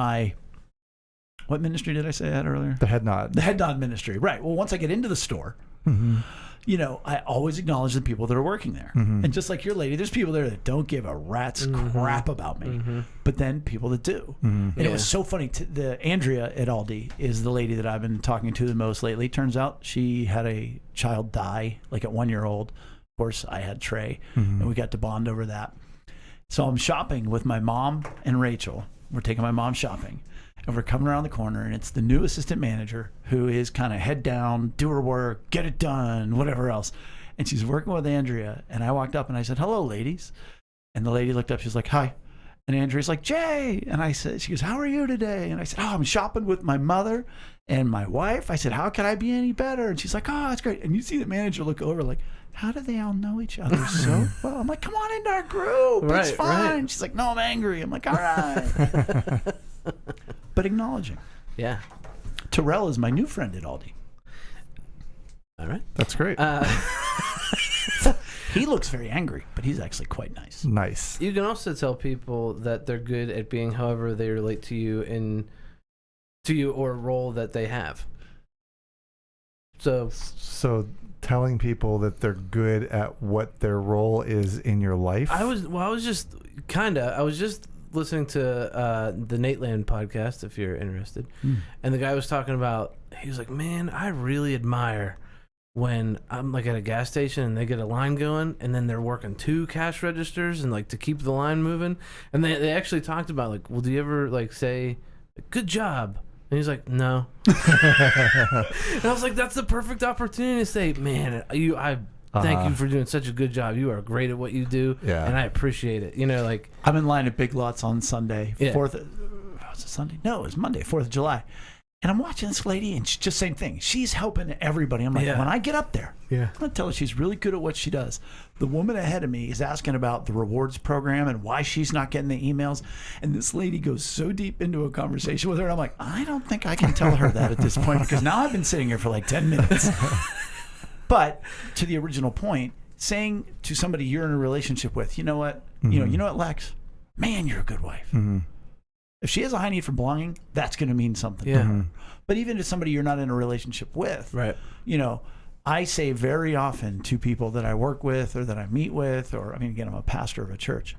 what ministry did I say I had earlier? The head nod. The head nod ministry. Right. Well, once I get into the store, I always acknowledge the people that are working there. And just like your lady, there's people there that don't give a rat's crap about me, but then people that do. And it was so funny. The Andrea at Aldi is the lady that I've been talking to the most lately. Turns out she had a child die, like at 1 year old. Of course, I had Trey, and we got to bond over that. So I'm shopping with my mom and Rachel. We're taking my mom shopping. And we're coming around the corner, and it's the new assistant manager who is kind of head down, do her work, get it done, whatever else. And she's working with Andrea. And I walked up and I said, "Hello, ladies." And the lady looked up. She's like, "Hi." And Andrea's like, "Jay." And I said, she goes, "How are you today?" And I said, "Oh, I'm shopping with my mother and my wife." I said, "How can I be any better?" And she's like, "Oh, that's great." And you see the manager look over like, how do they all know each other so well? I'm like, "Come on into our group. It's fine." Right. She's like, "No, I'm angry." I'm like, "All right." But acknowledging. Yeah. Terrell is my new friend at Aldi. All right. That's great. He looks very angry, but he's actually quite nice. Nice. You can also tell people that they're good at being however they relate to you or a role that they have. So telling people that they're good at what their role is in your life. I was just listening to the Nate Land podcast, if you're interested. And the guy was talking about, he was like, "Man, I really admire when I'm like at a gas station and they get a line going and then they're working 2 cash registers and like to keep the line moving." And they actually talked about like, "Well, do you ever like say, 'Good job'?" And he's like, "No." And I was like, that's the perfect opportunity to say, "Man, I thank you for doing such a good job. You are great at what you do, and I appreciate it." Like, I'm in line at Big Lots on Sunday. Yeah. Was it Sunday? No, it was Monday, 4th of July. And I'm watching this lady, and she's just same thing. She's helping everybody. I'm like, when I get up there, I'm going to tell her she's really good at what she does. The woman ahead of me is asking about the rewards program and why she's not getting the emails. And this lady goes so deep into a conversation with her. And I'm like, I don't think I can tell her that at this point, because now I've been sitting here for like 10 minutes. But to the original point, saying to somebody you're in a relationship with, you know what, you know what, Lex, man, you're a good wife. If she has a high need for belonging, that's going to mean something to her. But even to somebody you're not in a relationship with, I say very often to people that I work with or that I meet with, or I mean, again, I'm a pastor of a church.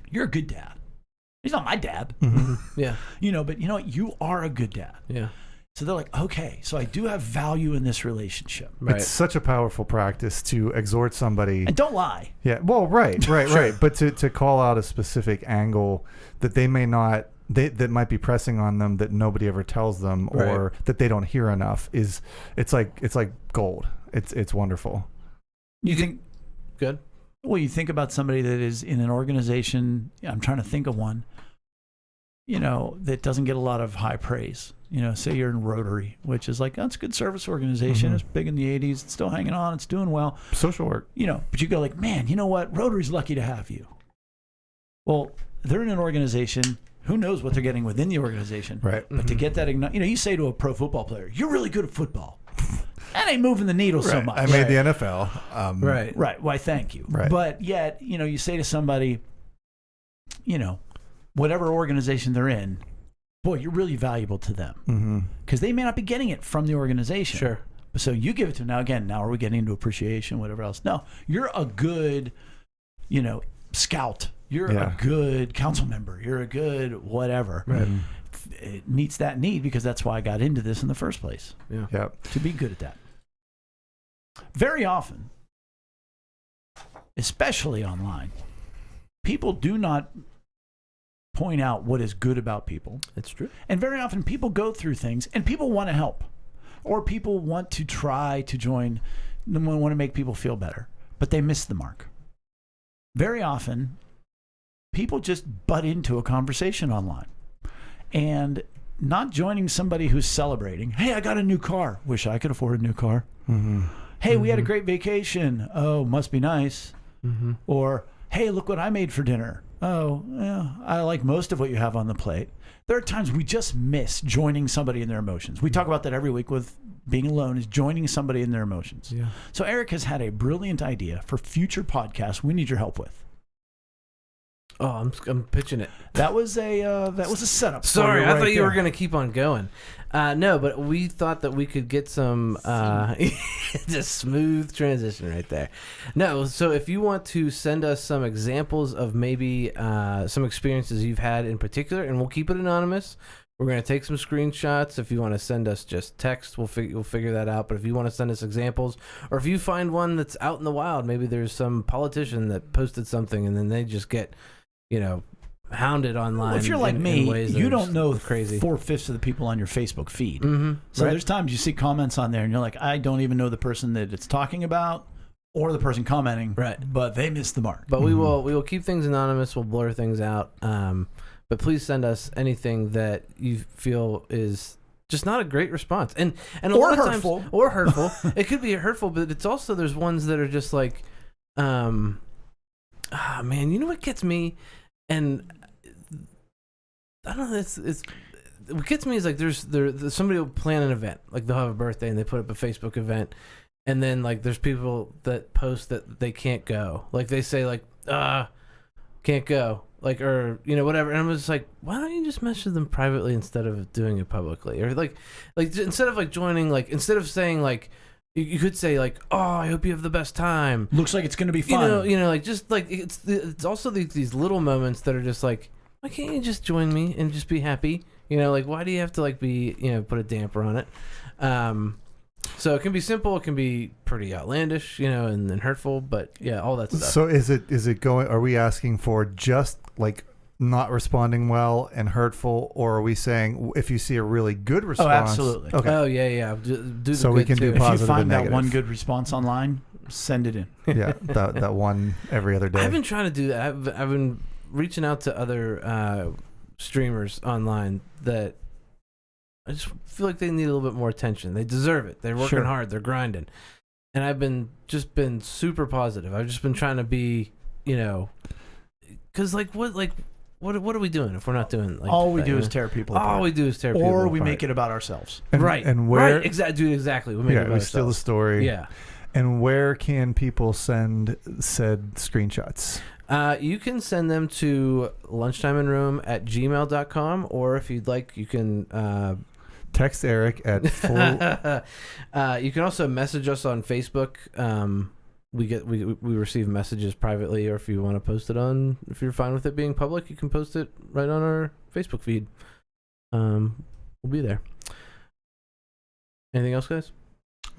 You're a good dad. He's not my dad. Yeah. But you know what? You are a good dad. Yeah. So they're like, okay, so I do have value in this relationship. Right. It's such a powerful practice to exhort somebody. And don't lie. Yeah. Well, right. But to call out a specific angle that they may not, that might be pressing on them that nobody ever tells them, or that they don't hear enough, it's like gold. It's wonderful. You think good? Well, you think about somebody that is in an organization. I'm trying to think of one. That doesn't get a lot of high praise. Say you're in Rotary, which is like, that's a good service organization. It's big in the 80s. It's still hanging on. It's doing well. Social work. But you go like, man, you know what? Rotary's lucky to have you. Well, they're in an organization. Who knows what they're getting within the organization? Right. But to get that, you say to a pro football player, "You're really good at football." That ain't moving the needle so much. I made the NFL. Right. Why, thank you. Right. But yet, you say to somebody, whatever organization they're in, boy, you're really valuable to them. Because they may not be getting it from the organization. Sure. So you give it to them. Now are we getting into appreciation, whatever else? No, you're a good, scout. You're a good council member. You're a good whatever. Right. It meets that need, because that's why I got into this in the first place. Yeah. Yep. To be good at that. Very often, especially online, people do not point out what is good about people. It's true. And very often people go through things and people want to help, or people want to try to join, want to make people feel better, but they miss the mark. Very often people just butt into a conversation online and not joining somebody who's celebrating. Hey, I got a new car. Wish I could afford a new car. Hey, we had a great vacation. Oh, must be nice. Or, hey, look what I made for dinner. oh, yeah, I like most of what you have on the plate. There are times we just miss joining somebody in their emotions. We talk about that every week with being alone, is joining somebody in their emotions. Yeah. So Eric has had a brilliant idea for future podcasts we need your help with. Oh, I'm pitching it. That was a setup. for Sorry, you I right thought you were there. going to keep on going. No, but we thought that we could get some just smooth transition right there. No, so if you want to send us some examples of maybe some experiences you've had in particular, and we'll keep it anonymous. We're going to take some screenshots. If you want to send us just text, we'll figure that out. But if you want to send us examples, or if you find one that's out in the wild, maybe there's some politician that posted something and then they just get, hounded online. Well, if you're like in me, ways you that are don't know crazy. 4/5 of the people on your Facebook feed. Mm-hmm. So Right. there's times you see comments on there and you're like, I don't even know the person that it's talking about or the person commenting. Right. But they missed the mark. But we will keep things anonymous. We'll blur things out. But please send us anything that you feel is just not a great response, and a Or lot of hurtful. times, or hurtful. It could be hurtful, but it's also there's ones that are just like, man, you know what gets me, and I don't know. It's what gets me is like there's somebody will plan an event, like they'll have a birthday and they put up a Facebook event, and then like there's people that post that they can't go, like they say like can't go. Like, or, whatever. And I was like, why don't you just message them privately instead of doing it publicly? Or like instead of like joining, like, instead of saying like, you could say like, oh, I hope you have the best time. Looks like it's going to be fun. Like just like, it's also these little moments that are just like, why can't you just join me and just be happy? Like, why do you have to like be, put a damper on it? So it can be simple, it can be pretty outlandish, and hurtful, but yeah, all that stuff. So is it going? Are we asking for just like not responding well and hurtful, or are we saying if you see a really good response? absolutely. Okay. Oh yeah. Do the So good we can do too. If you positive find and that negative. one good response online, send it in. Yeah, that one every other day. I've been trying to do that. I've been reaching out to other streamers online that I just feel like they need a little bit more attention. They deserve it. They're working Sure. hard. They're grinding. And I've been super positive. I've just been trying to be, because like what are we doing if we're not doing like All we that, do is tear people apart. all we do is tear people Or we apart. make it about ourselves. And, right And where? right exactly we make it Yeah, about we steal the ourselves. story. Yeah. And where can people send said screenshots? You can send them to lunchtimeinroom@gmail.com, or if you'd like, you can Text Eric at 4. you can also message us on Facebook. We receive messages privately, or if you want to post it if you're fine with it being public, you can post it right on our Facebook feed. We'll be there. Anything else, guys?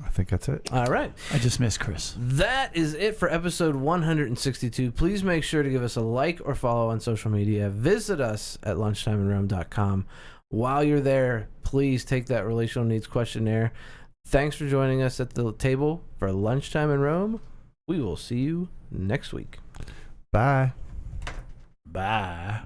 I think that's it. All right. I just miss Chris. That is it for episode 162. Please make sure to give us a like or follow on social media. Visit us at lunchtimeinrome.com. While you're there, please take that relational needs questionnaire. Thanks for joining us at the table for Lunchtime in Rome. We will see you next week. Bye. Bye.